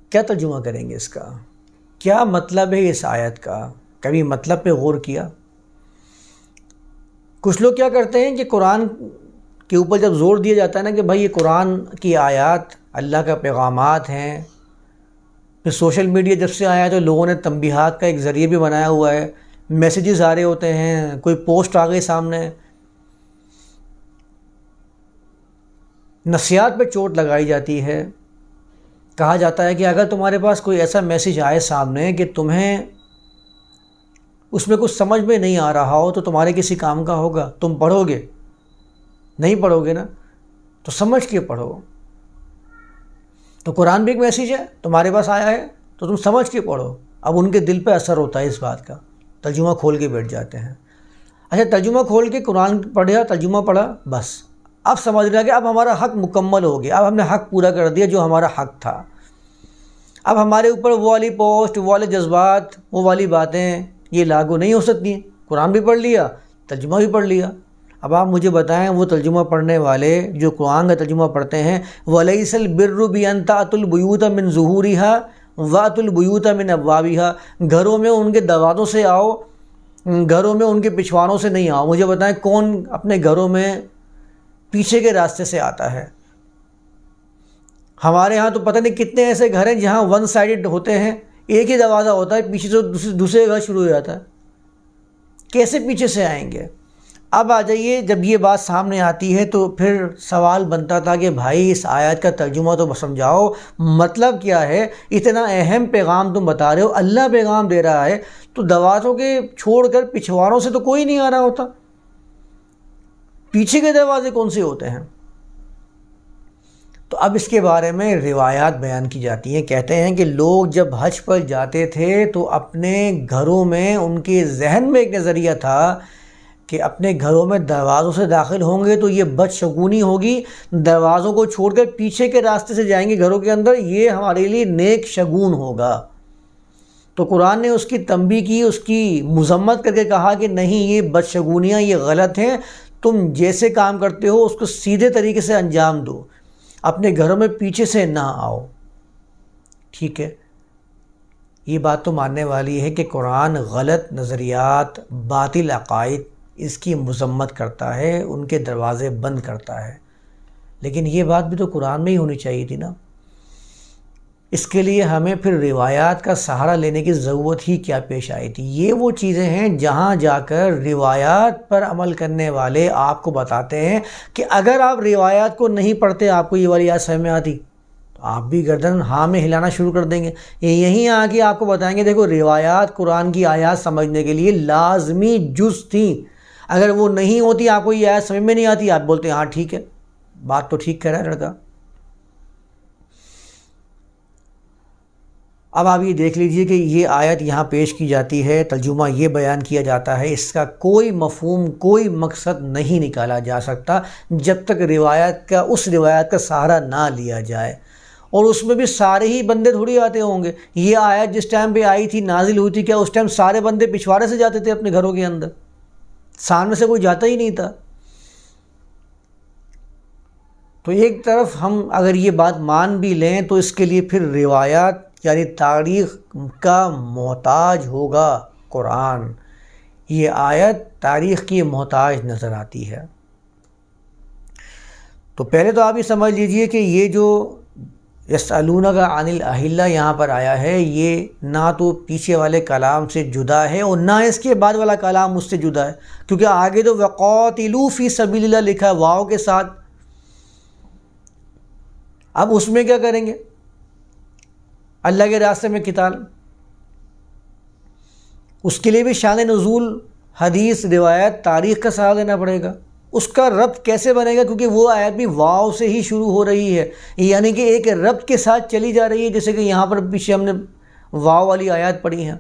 کیا ترجمہ کریں گے اس کا؟ کیا مطلب ہے اس آیت کا؟ کبھی مطلب پہ غور کیا؟ کچھ لوگ کیا کرتے ہیں کہ قرآن کے اوپر جب زور دیا جاتا ہے نا کہ بھائی یہ قرآن کی آیات اللہ کا پیغامات ہیں، پھر سوشل میڈیا جب سے آیا ہے تو لوگوں نے تنبیہات کا ایک ذریعہ بھی بنایا ہوا ہے، میسیجز آ رہے ہوتے ہیں، کوئی پوسٹ آ گئی سامنے، نفسیات پہ چوٹ لگائی جاتی ہے۔ کہا جاتا ہے کہ اگر تمہارے پاس کوئی ایسا میسیج آئے سامنے کہ تمہیں اس میں کچھ سمجھ میں نہیں آ رہا ہو تو تمہارے کسی کام کا ہوگا؟ تم پڑھو گے؟ نہیں پڑھو گے نا، تو سمجھ کے پڑھو۔ تو قرآن بھی ایک میسیج ہے، تمہارے پاس آیا ہے تو تم سمجھ کے پڑھو۔ اب ان کے دل پہ اثر ہوتا ہے اس بات کا، ترجمہ کھول کے بیٹھ جاتے ہیں۔ اچھا، ترجمہ کھول کے قرآن پڑھا، ترجمہ پڑھا، بس اب سمجھ رہا کہ اب ہمارا حق مکمل ہو گیا، اب ہم نے حق پورا کر دیا جو ہمارا حق تھا۔ اب ہمارے اوپر وہ والی پوسٹ، وہ والے جذبات، وہ والی باتیں یہ لاگو نہیں ہو سکتی۔ قرآن بھی پڑھ لیا، ترجمہ بھی پڑھ لیا۔ اب آپ مجھے بتائیں، وہ ترجمہ پڑھنے والے جو قرآن کا ترجمہ پڑھتے ہیں، وَلَيْسَ الْبِرُّ بِأَن تَأْتُوا الْبُيُوتَ مِنْ ظُهُورِهَا وَأْتُوا الْبُيُوتَ مِنْ أَبْوَابِهَا، گھروں میں ان کے دروازوں سے آؤ، گھروں میں ان کے پچھواڑوں سے نہیں آؤ۔ مجھے بتائیں کون اپنے گھروں میں پیچھے کے راستے سے آتا ہے؟ ہمارے ہاں تو پتہ نہیں کتنے ایسے گھر ہیں جہاں ون سائیڈڈ ہوتے ہیں، ایک ہی دروازہ ہوتا ہے، پیچھے سے دوسرے گھر شروع ہو جاتا ہے، کیسے پیچھے سے آئیں گے؟ اب آ جائیے، جب یہ بات سامنے آتی ہے تو پھر سوال بنتا تھا کہ بھائی اس آیت کا ترجمہ تو سمجھاؤ، مطلب کیا ہے؟ اتنا اہم پیغام تم بتا رہے ہو، اللہ پیغام دے رہا ہے، تو دروازوں کے چھوڑ کر پچھواڑوں سے تو کوئی نہیں آ رہا ہوتا، پیچھے کے دروازے کون سے ہوتے ہیں؟ تو اب اس کے بارے میں روایات بیان کی جاتی ہیں، کہتے ہیں کہ لوگ جب حج پر جاتے تھے تو اپنے گھروں میں ان کے ذہن میں ایک نظریہ تھا کہ اپنے گھروں میں دروازوں سے داخل ہوں گے تو یہ بدشگونی ہوگی، دروازوں کو چھوڑ کر پیچھے کے راستے سے جائیں گے گھروں کے اندر، یہ ہمارے لیے نیک شگون ہوگا۔ تو قرآن نے اس کی تنبیہ کی، اس کی مذمت کر کے کہا کہ نہیں، یہ بدشگونیاں، یہ غلط ہیں، تم جیسے کام کرتے ہو اس کو سیدھے طریقے سے انجام دو، اپنے گھروں میں پیچھے سے نہ آؤ۔ ٹھیک ہے، یہ بات تو ماننے والی ہے کہ قرآن غلط نظریات، باطل عقائد، اس کی مذمت کرتا ہے، ان کے دروازے بند کرتا ہے، لیکن یہ بات بھی تو قرآن میں ہی ہونی چاہیے تھی نا۔ اس کے لیے ہمیں پھر روایات کا سہارا لینے کی ضرورت ہی کیا پیش آئی تھی؟ یہ وہ چیزیں ہیں جہاں جا کر روایات پر عمل کرنے والے آپ کو بتاتے ہیں کہ اگر آپ روایات کو نہیں پڑھتے، آپ کو یہ والی آیت سمجھ میں آتی تو آپ بھی گردن ہاں میں ہلانا شروع کر دیں گے۔ یہ یہیں آ کے آپ کو بتائیں گے دیکھو روایات قرآن کی آیات سمجھنے کے لیے لازمی جز تھیں، اگر وہ نہیں ہوتی آپ کو یہ آیت سمجھ میں نہیں آتی، آپ بولتے ہیں ہاں ٹھیک ہے، بات تو ٹھیک کہہ رہا ہے لڑکا۔ اب آپ یہ دیکھ لیجئے کہ یہ آیت یہاں پیش کی جاتی ہے، ترجمہ یہ بیان کیا جاتا ہے، اس کا کوئی مفہوم، کوئی مقصد نہیں نکالا جا سکتا جب تک اس روایت کا سہارا نہ لیا جائے۔ اور اس میں بھی سارے ہی بندے تھوڑی آتے ہوں گے۔ یہ آیت جس ٹائم پہ آئی تھی، نازل ہوئی تھی، کیا اس ٹائم سارے بندے پچھواڑے سے جاتے تھے اپنے گھروں کے اندر؟ سامنے سے کوئی جاتا ہی نہیں تھا۔ تو ایک طرف ہم اگر یہ بات مان بھی لیں تو اس کے لیے پھر روایات یعنی تاریخ کا محتاج ہوگا قرآن۔ یہ آیت تاریخ کی محتاج نظر آتی ہے۔ تو پہلے تو آپ یہ سمجھ لیجئے کہ یہ جو یسألونک عن الأہلہ یہاں پر آیا ہے، یہ نہ تو پیچھے والے کلام سے جدا ہے اور نہ اس کے بعد والا کلام اس سے جدا ہے، کیونکہ آگے تو وَقَاتِلُوا فِي سَبِيلِ اللَّهِ لکھا ہے واو کے ساتھ۔ اب اس میں کیا کریں گے؟ اللہ کے راستے میں قتال، اس کے لیے بھی شان نزول، حدیث، روایت، تاریخ کا سہارا لینا پڑے گا۔ اس کا ربط کیسے بنے گا؟ کیونکہ وہ آیت بھی واو سے ہی شروع ہو رہی ہے، یعنی کہ ایک ربط کے ساتھ چلی جا رہی ہے، جیسے کہ یہاں پر پیچھے ہم نے واو والی آیات پڑھی ہیں۔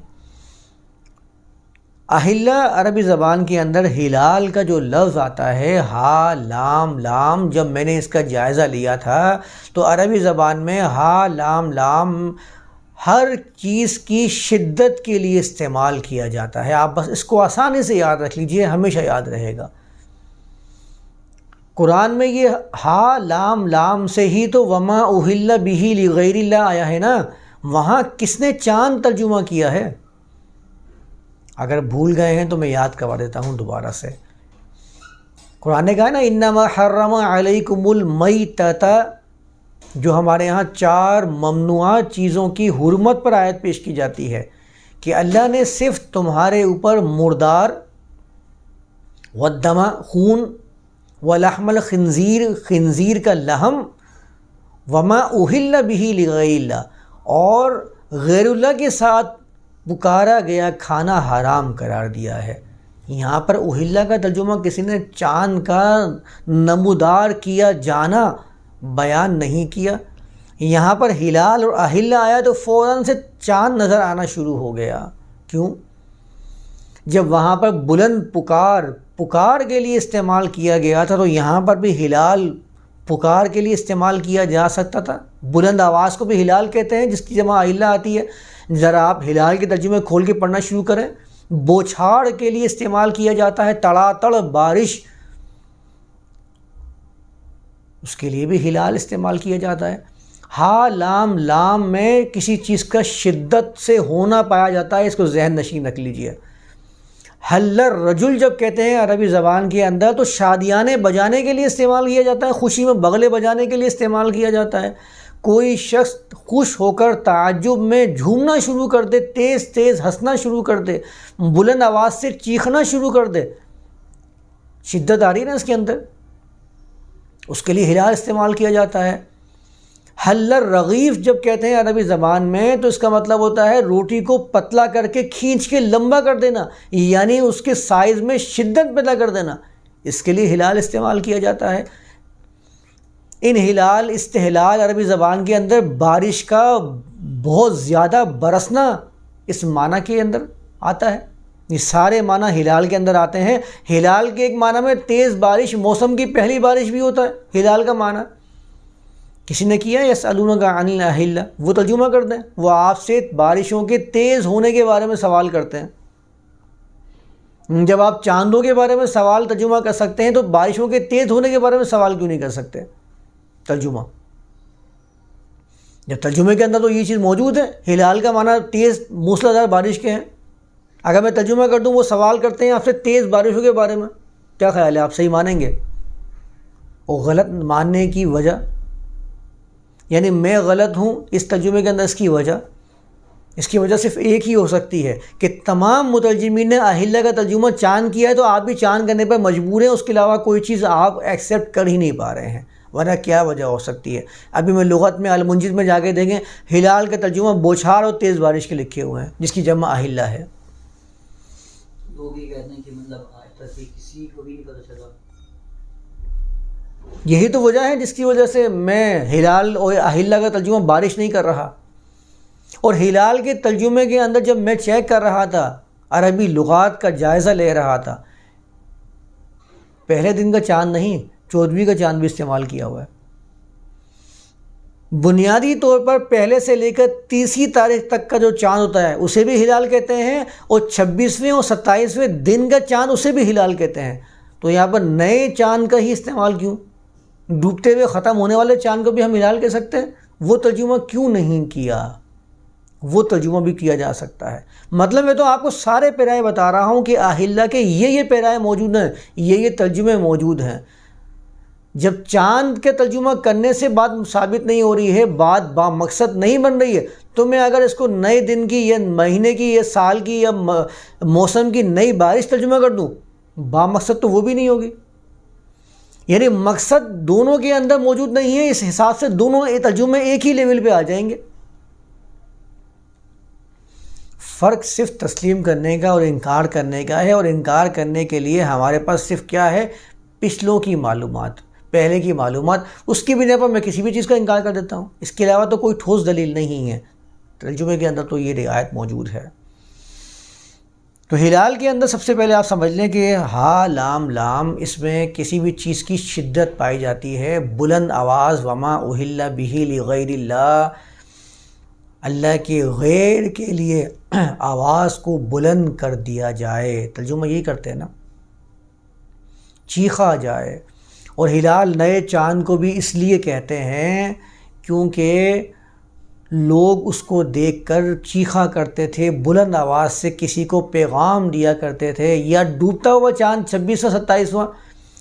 اہلہ عربی زبان کے اندر ہلال کا جو لفظ آتا ہے، ہا لام لام، جب میں نے اس کا جائزہ لیا تھا تو عربی زبان میں ہا لام لام ہر چیز کی شدت کے لیے استعمال کیا جاتا ہے۔ آپ بس اس کو آسانی سے یاد رکھ لیجئے، ہمیشہ یاد رہے گا۔ قرآن میں یہ ہا لام لام سے ہی تو وما اہل بہ لغیر اللہ آیا ہے نا، وہاں کس نے چاند ترجمہ کیا ہے؟ اگر بھول گئے ہیں تو میں یاد کروا دیتا ہوں دوبارہ سے۔ قرآن نے کہا نا انما حرم علیکم المیتۃ، جو ہمارے ہاں 4 ممنوعات چیزوں کی حرمت پر آیت پیش کی جاتی ہے کہ اللہ نے صرف تمہارے اوپر مردار، والدم خون، ولحم الخنزیر خنزیر کا لحم، وما اہل بہ لغیر اللہ، اور غیر اللہ کے ساتھ پکارا گیا کھانا حرام قرار دیا ہے۔ یہاں پر اہلہ کا ترجمہ کسی نے چاند کا نمودار کیا جانا بیان نہیں کیا۔ یہاں پر ہلال اور اہلہ آیا تو فوراً سے چاند نظر آنا شروع ہو گیا۔ کیوں؟ جب وہاں پر بلند پکار کے لیے استعمال کیا گیا تھا تو یہاں پر بھی ہلال پکار کے لیے استعمال کیا جا سکتا تھا۔ بلند آواز کو بھی ہلال کہتے ہیں، جس کی جمع اہلہ آتی ہے۔ ذرا آپ ہلال کے ترجمے کھول کے پڑھنا شروع کریں، بوچھاڑ کے لیے استعمال کیا جاتا ہے، تڑا تڑ بارش، اس کے لیے بھی ہلال استعمال کیا جاتا ہے۔ ہا لام لام میں کسی چیز کا شدت سے ہونا پایا جاتا ہے، اس کو ذہن نشین رکھ لیجئے۔ حل الرجل جب کہتے ہیں عربی زبان کے اندر تو شادیانے بجانے کے لیے استعمال کیا جاتا ہے، خوشی میں بغلے بجانے کے لیے استعمال کیا جاتا ہے۔ کوئی شخص خوش ہو کر تعجب میں جھومنا شروع کر دے، تیز تیز ہنسنا شروع کر دے، بلند آواز سے چیخنا شروع کر دے، شدت آ رہی ہے نا اس کے اندر، اس کے لیے ہلال استعمال کیا جاتا ہے۔ حل الرغیف جب کہتے ہیں عربی زبان میں تو اس کا مطلب ہوتا ہے روٹی کو پتلا کر کے کھینچ کے لمبا کر دینا، یعنی اس کے سائز میں شدت پیدا کر دینا، اس کے لیے ہلال استعمال کیا جاتا ہے۔ انہلال استہلال عربی زبان کے اندر بارش کا بہت زیادہ برسنا اس معنی کے اندر آتا ہے، یہ سارے معنی ہلال کے اندر آتے ہیں۔ ہلال کے ایک معنی میں تیز بارش، موسم کی پہلی بارش بھی ہوتا ہے ہلال کا معنی۔ کسی نے کیا یسألونک عن الأہلہ، وہ ترجمہ کر دیں، وہ آپ سے بارشوں کے تیز ہونے کے بارے میں سوال کرتے ہیں۔ جب آپ چاندوں کے بارے میں سوال ترجمہ کر سکتے ہیں تو بارشوں کے تیز ہونے کے بارے میں سوال کیوں نہیں کر سکتے ترجمہ؟ جب ترجمے کے اندر تو یہ چیز موجود ہے، ہلال کا معنی تیز موسلادھار بارش کے ہیں، اگر میں ترجمہ کر دوں وہ سوال کرتے ہیں آپ سے تیز بارشوں کے بارے میں، کیا خیال ہے آپ صحیح مانیں گے؟ اور غلط ماننے کی وجہ، یعنی میں غلط ہوں اس ترجمے کے اندر، اس کی وجہ صرف ایک ہی ہو سکتی ہے کہ تمام مترجمین نے اہلہ کا ترجمہ چاند کیا ہے تو آپ بھی چاند کرنے پر مجبور ہیں، اس کے علاوہ کوئی چیز آپ ایکسیپٹ کر ہی نہیں پا رہے ہیں، ورنہ کیا وجہ ہو سکتی ہے؟ ابھی میں لغت میں المنجد میں جا کے دیکھیں، ہلال کا ترجمہ بوچھار اور تیز بارش کے لکھے ہوئے ہیں، جس کی جمع اہلہ ہے۔ لوگ یہ کہتے ہیں کہ مطلب آج تک کسی کو بھی نہیں پتہ چلا۔ یہی تو وجہ ہے جس کی وجہ سے میں ہلال اور اہلہ کا ترجمہ بارش نہیں کر رہا۔ اور ہلال کے ترجمے کے اندر جب میں چیک کر رہا تھا، عربی لغات کا جائزہ لے رہا تھا، پہلے دن کا چاند نہیں، 14ویں کا چاند بھی استعمال کیا ہوا ہے۔ بنیادی طور پر پہلے سے لے کر 30 تاریخ تک کا جو چاند ہوتا ہے اسے بھی ہلال کہتے ہیں، اور 26ویں اور 27ویں دن کا چاند اسے بھی ہلال کہتے ہیں۔ تو یہاں پر نئے چاند کا ہی استعمال کیوں؟ ڈوبتے ہوئے ختم ہونے والے چاند کو بھی ہم ہلال کہہ سکتے ہیں، وہ ترجمہ کیوں نہیں کیا؟ وہ ترجمہ بھی کیا جا سکتا ہے۔ مطلب میں تو آپ کو سارے پیرائے بتا رہا ہوں کہ اہلہ کے یہ پیرائے موجود ہیں، یہ ترجمے موجود ہیں۔ جب چاند کے ترجمہ کرنے سے بات ثابت نہیں ہو رہی ہے، بات با مقصد نہیں بن رہی ہے، تو میں اگر اس کو نئے دن کی یا مہینے کی یا سال کی یا موسم کی نئی بارش ترجمہ کر دوں، با مقصد تو وہ بھی نہیں ہوگی۔ یعنی مقصد دونوں کے اندر موجود نہیں ہے، اس حساب سے دونوں ترجمے ایک ہی لیول پہ آ جائیں گے۔ فرق صرف تسلیم کرنے کا اور انکار کرنے کا ہے، اور انکار کرنے کے لیے ہمارے پاس صرف کیا ہے؟ پچھلوں کی معلومات، پہلے کی معلومات، اس کی بنا پر میں کسی بھی چیز کا انکار کر دیتا ہوں۔ اس کے علاوہ تو کوئی ٹھوس دلیل نہیں ہے۔ ترجمے کے اندر تو یہ رعایت موجود ہے۔ تو ہلال کے اندر سب سے پہلے آپ سمجھ لیں کہ ہا لام لام، اس میں کسی بھی چیز کی شدت پائی جاتی ہے، بلند آواز، وما اہل بہ لغیر اللہ، اللہ کے غیر کے لیے آواز کو بلند کر دیا جائے، ترجمہ یہی کرتے ہیں نا، چیخا جائے۔ اور ہلال نئے چاند کو بھی اس لیے کہتے ہیں کیونکہ لوگ اس کو دیکھ کر چیخا کرتے تھے، بلند آواز سے کسی کو پیغام دیا کرتے تھے، یا ڈوبتا ہوا چاند 26واں 27واں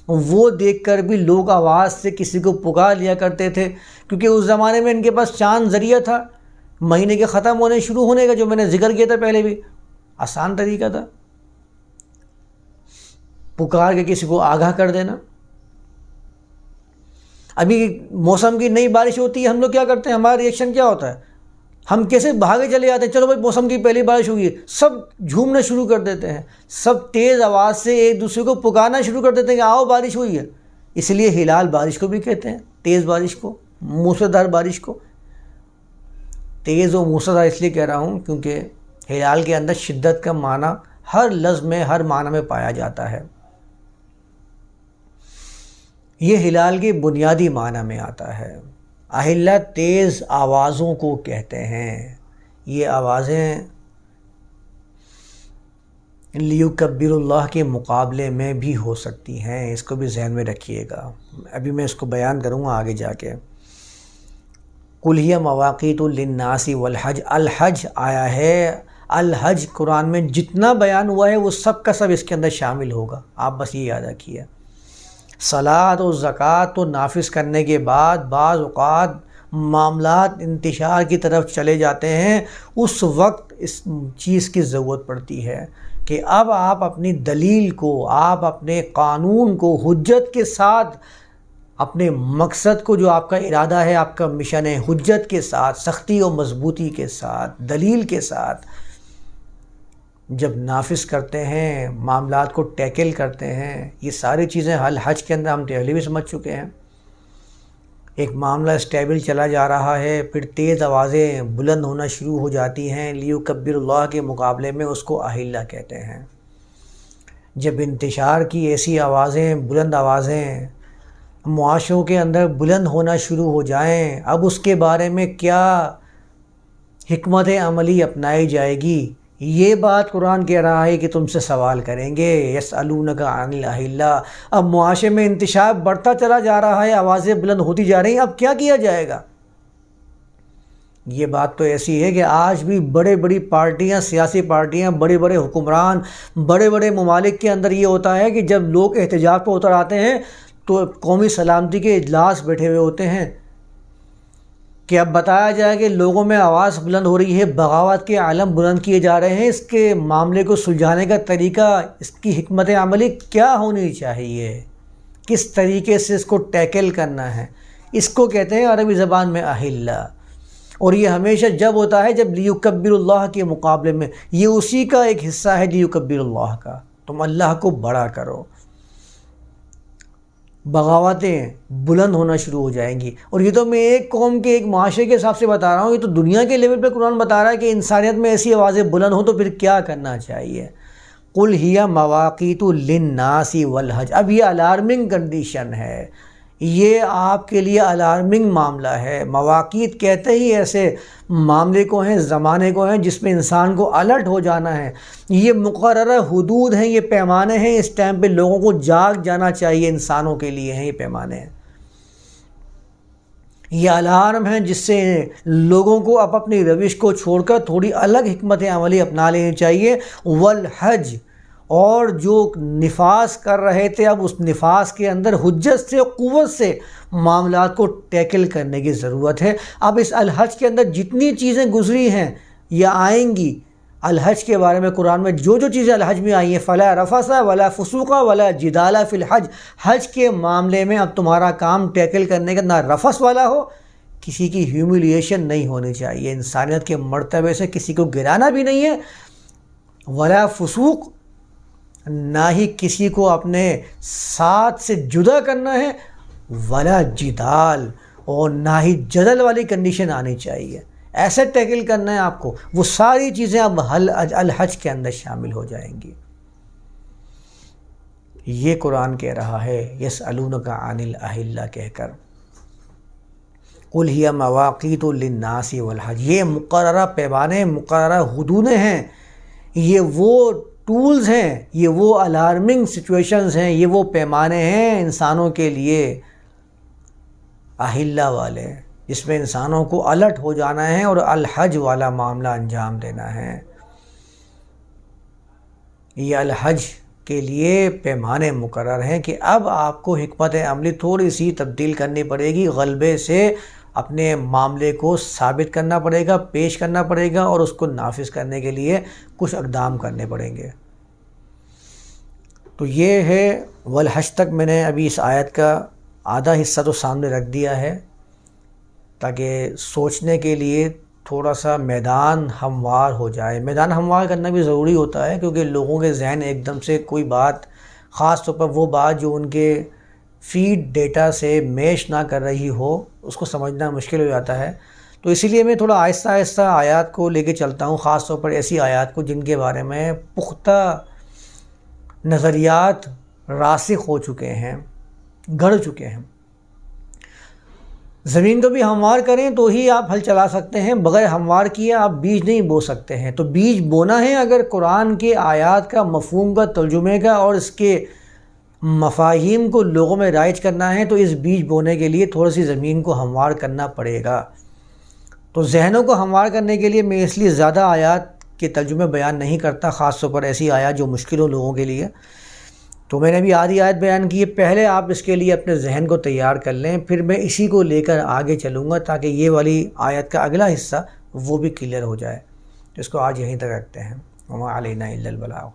وہ دیکھ کر بھی لوگ آواز سے کسی کو پکار لیا کرتے تھے، کیونکہ اس زمانے میں ان کے پاس چاند ذریعہ تھا مہینے کے ختم ہونے شروع ہونے کا، جو میں نے ذکر کیا تھا پہلے بھی، آسان طریقہ تھا پکار کے کسی کو آگاہ کر دینا۔ ابھی موسم کی نئی بارش ہوتی ہے، ہم لوگ کیا کرتے ہیں؟ ہمارا ریئیکشن کیا ہوتا ہے؟ ہم کیسے بھاگے چلے جاتے ہیں، چلو بھائی موسم کی پہلی بارش ہوئی ہے، سب جھومنا شروع کر دیتے ہیں، سب تیز آواز سے ایک دوسرے کو پکارنا شروع کر دیتے ہیں کہ آؤ بارش ہوئی ہے۔ اس لیے ہلال بارش کو بھی کہتے ہیں، تیز بارش کو، موسلادھار بارش کو۔ تیز و موسلادھار اس لیے کہہ رہا ہوں کیونکہ ہلال کے اندر شدت کا معنی ہر لفظ میں، ہر معنی میں پایا جاتا ہے۔ یہ ہلال کے بنیادی معنی میں آتا ہے۔ اہلہ تیز آوازوں کو کہتے ہیں، یہ آوازیں لیکبر اللہ کے مقابلے میں بھی ہو سکتی ہیں، اس کو بھی ذہن میں رکھیے گا، ابھی میں اس کو بیان کروں گا آگے جا کے۔ قل ہی مواقیت للناس والحج، الحج آیا ہے، الحج قرآن میں جتنا بیان ہوا ہے وہ سب کا سب اس کے اندر شامل ہوگا، آپ بس یہ یاد رکھیے۔ صلاۃ و زکوٰۃ کو نافذ کرنے کے بعد بعض اوقات معاملات انتشار کی طرف چلے جاتے ہیں، اس وقت اس چیز کی ضرورت پڑتی ہے کہ اب آپ اپنی دلیل کو، آپ اپنے قانون کو حجت کے ساتھ، اپنے مقصد کو جو آپ کا ارادہ ہے، آپ کا مشن ہے، حجت کے ساتھ، سختی و مضبوطی کے ساتھ، دلیل کے ساتھ جب نافذ کرتے ہیں، معاملات کو ٹیکل کرتے ہیں۔ یہ ساری چیزیں الحج کے اندر ہم پہلے بھی سمجھ چکے ہیں۔ ایک معاملہ اسٹیبل چلا جا رہا ہے، پھر تیز آوازیں بلند ہونا شروع ہو جاتی ہیں، لیکبر اللہ کے مقابلے میں اس کو اہلہ کہتے ہیں۔ جب انتشار کی ایسی آوازیں، بلند آوازیں معاشروں کے اندر بلند ہونا شروع ہو جائیں، اب اس کے بارے میں کیا حکمت عملی اپنائی جائے گی، یہ بات قرآن کہہ رہا ہے کہ تم سے سوال کریں گے۔ یسألونک عن الأہلہ، اب معاشرے میں انتشار بڑھتا چلا جا رہا ہے، آوازیں بلند ہوتی جا رہی ہیں، اب کیا کیا جائے گا؟ یہ بات تو ایسی ہے کہ آج بھی بڑی پارٹیاں، سیاسی پارٹیاں، بڑے حکمران، بڑے ممالک کے اندر یہ ہوتا ہے کہ جب لوگ احتجاج پہ اتر آتے ہیں تو قومی سلامتی کے اجلاس بیٹھے ہوئے ہوتے ہیں کہ اب بتایا جائے کہ لوگوں میں آواز بلند ہو رہی ہے، بغاوت کے علم بلند کیے جا رہے ہیں، اس کے معاملے کو سلجھانے کا طریقہ، اس کی حکمت عملی کیا ہونی چاہیے، کس طریقے سے اس کو ٹیکل کرنا ہے، اس کو کہتے ہیں عربی زبان میں اہلہ۔ اور یہ ہمیشہ جب ہوتا ہے جب لیکبر اللہ کے مقابلے میں، یہ اسی کا ایک حصہ ہے لیکبر اللہ کا، تم اللہ کو بڑا کرو، بغاوتیں بلند ہونا شروع ہو جائیں گی۔ اور یہ تو میں ایک قوم کے، ایک معاشرے کے حساب سے بتا رہا ہوں، یہ تو دنیا کے لیول پہ قرآن بتا رہا ہے کہ انسانیت میں ایسی آوازیں بلند ہوں تو پھر کیا کرنا چاہیے۔ قل ہی مواقیت للناس والحج، اب یہ الارمنگ کنڈیشن ہے، یہ آپ کے لیے الارمنگ معاملہ ہے۔ مواقیت کہتے ہی ایسے معاملے کو ہیں، زمانے کو ہیں جس میں انسان کو الرٹ ہو جانا ہے، یہ مقررہ حدود ہیں، یہ پیمانے ہیں، اس ٹائم پہ لوگوں کو جاگ جانا چاہیے، انسانوں کے لیے ہیں یہ پیمانے ہیں، یہ الارم ہیں جس سے لوگوں کو اب اپنی روش کو چھوڑ کر تھوڑی الگ حکمت عملی اپنا لینی چاہیے۔ والحج، اور جو نفاذ کر رہے تھے اب اس نفاذ کے اندر حجت سے، قوت سے معاملات کو ٹیکل کرنے کی ضرورت ہے۔ اب اس الحج کے اندر جتنی چیزیں گزری ہیں یا آئیں گی، الحج کے بارے میں قرآن میں جو چیزیں الحج میں آئی ہیں، فلا رفث ولا فسوق ولا جدال فی الحج، حج کے معاملے میں اب تمہارا کام ٹیکل کرنے کا نہ رفث والا ہو، کسی کی ہیوملیشن نہیں ہونی چاہیے، انسانیت کے مرتبے سے کسی کو گرانا بھی نہیں ہے، ولا فسوق، نہ ہی کسی کو اپنے ساتھ سے جدا کرنا ہے، ولا جدال، اور نہ ہی جدل والی کنڈیشن آنی چاہیے، ایسے ٹیکل کرنا ہے آپ کو، وہ ساری چیزیں اب الحج کے اندر شامل ہو جائیں گی۔ یہ قرآن کہہ رہا ہے یسألونک عن الأہلہ کہہ کر، قل ہی مواقیت للناس والحج، یہ مقررہ پیمانے، مقررہ حدودیں ہیں، یہ وہ ٹولز ہیں، یہ وہ الارمنگ سچویشنز ہیں، یہ وہ پیمانے ہیں انسانوں کے لیے اہلہ والے، جس میں انسانوں کو الرٹ ہو جانا ہے اور الحج والا معاملہ انجام دینا ہے۔ یہ الحج کے لیے پیمانے مقرر ہیں کہ اب آپ کو حکمت عملی تھوڑی سی تبدیل کرنی پڑے گی، غلبے سے اپنے معاملے کو ثابت کرنا پڑے گا، پیش کرنا پڑے گا، اور اس کو نافذ کرنے کے لیے کچھ اقدام کرنے پڑیں گے۔ تو یہ ہے والحج تک میں نے ابھی اس آیت کا آدھا حصہ تو سامنے رکھ دیا ہے، تاکہ سوچنے کے لیے تھوڑا سا میدان ہموار ہو جائے۔ میدان ہموار کرنا بھی ضروری ہوتا ہے، کیونکہ لوگوں کے ذہن ایک دم سے کوئی بات، خاص طور پر وہ بات جو ان کے فیڈ ڈیٹا سے میچ نہ کر رہی ہو، اس کو سمجھنا مشکل ہو جاتا ہے۔ تو اسی لیے میں تھوڑا آہستہ آہستہ آیات کو لے کے چلتا ہوں، خاص طور پر ایسی آیات کو جن کے بارے میں پختہ نظریات راسخ ہو چکے ہیں، گڑھ چکے ہیں۔ زمین کو بھی ہموار کریں تو ہی آپ ہل چلا سکتے ہیں، بغیر ہموار کیے آپ بیج نہیں بو سکتے ہیں۔ تو بیج بونا ہے، اگر قرآن کے آیات کا، مفہوم کا، ترجمے کا اور اس کے مفاہیم کو لوگوں میں رائج کرنا ہے، تو اس بیج بونے کے لیے تھوڑی سی زمین کو ہموار کرنا پڑے گا۔ تو ذہنوں کو ہموار کرنے کے لیے میں اس لیے زیادہ آیات کے ترجمے بیان نہیں کرتا، خاص طور پر ایسی آیات جو مشکل ہو لوگوں کے لیے۔ تو میں نے ابھی آدھی آیت بیان کی ہے، پہلے آپ اس کے لیے اپنے ذہن کو تیار کر لیں، پھر میں اسی کو لے کر آگے چلوں گا تاکہ یہ والی آیت کا اگلا حصہ وہ بھی کلیئر ہو جائے۔ تو اس کو آج یہیں تک رکھتے ہیں۔ وما علینا الا البلاغ۔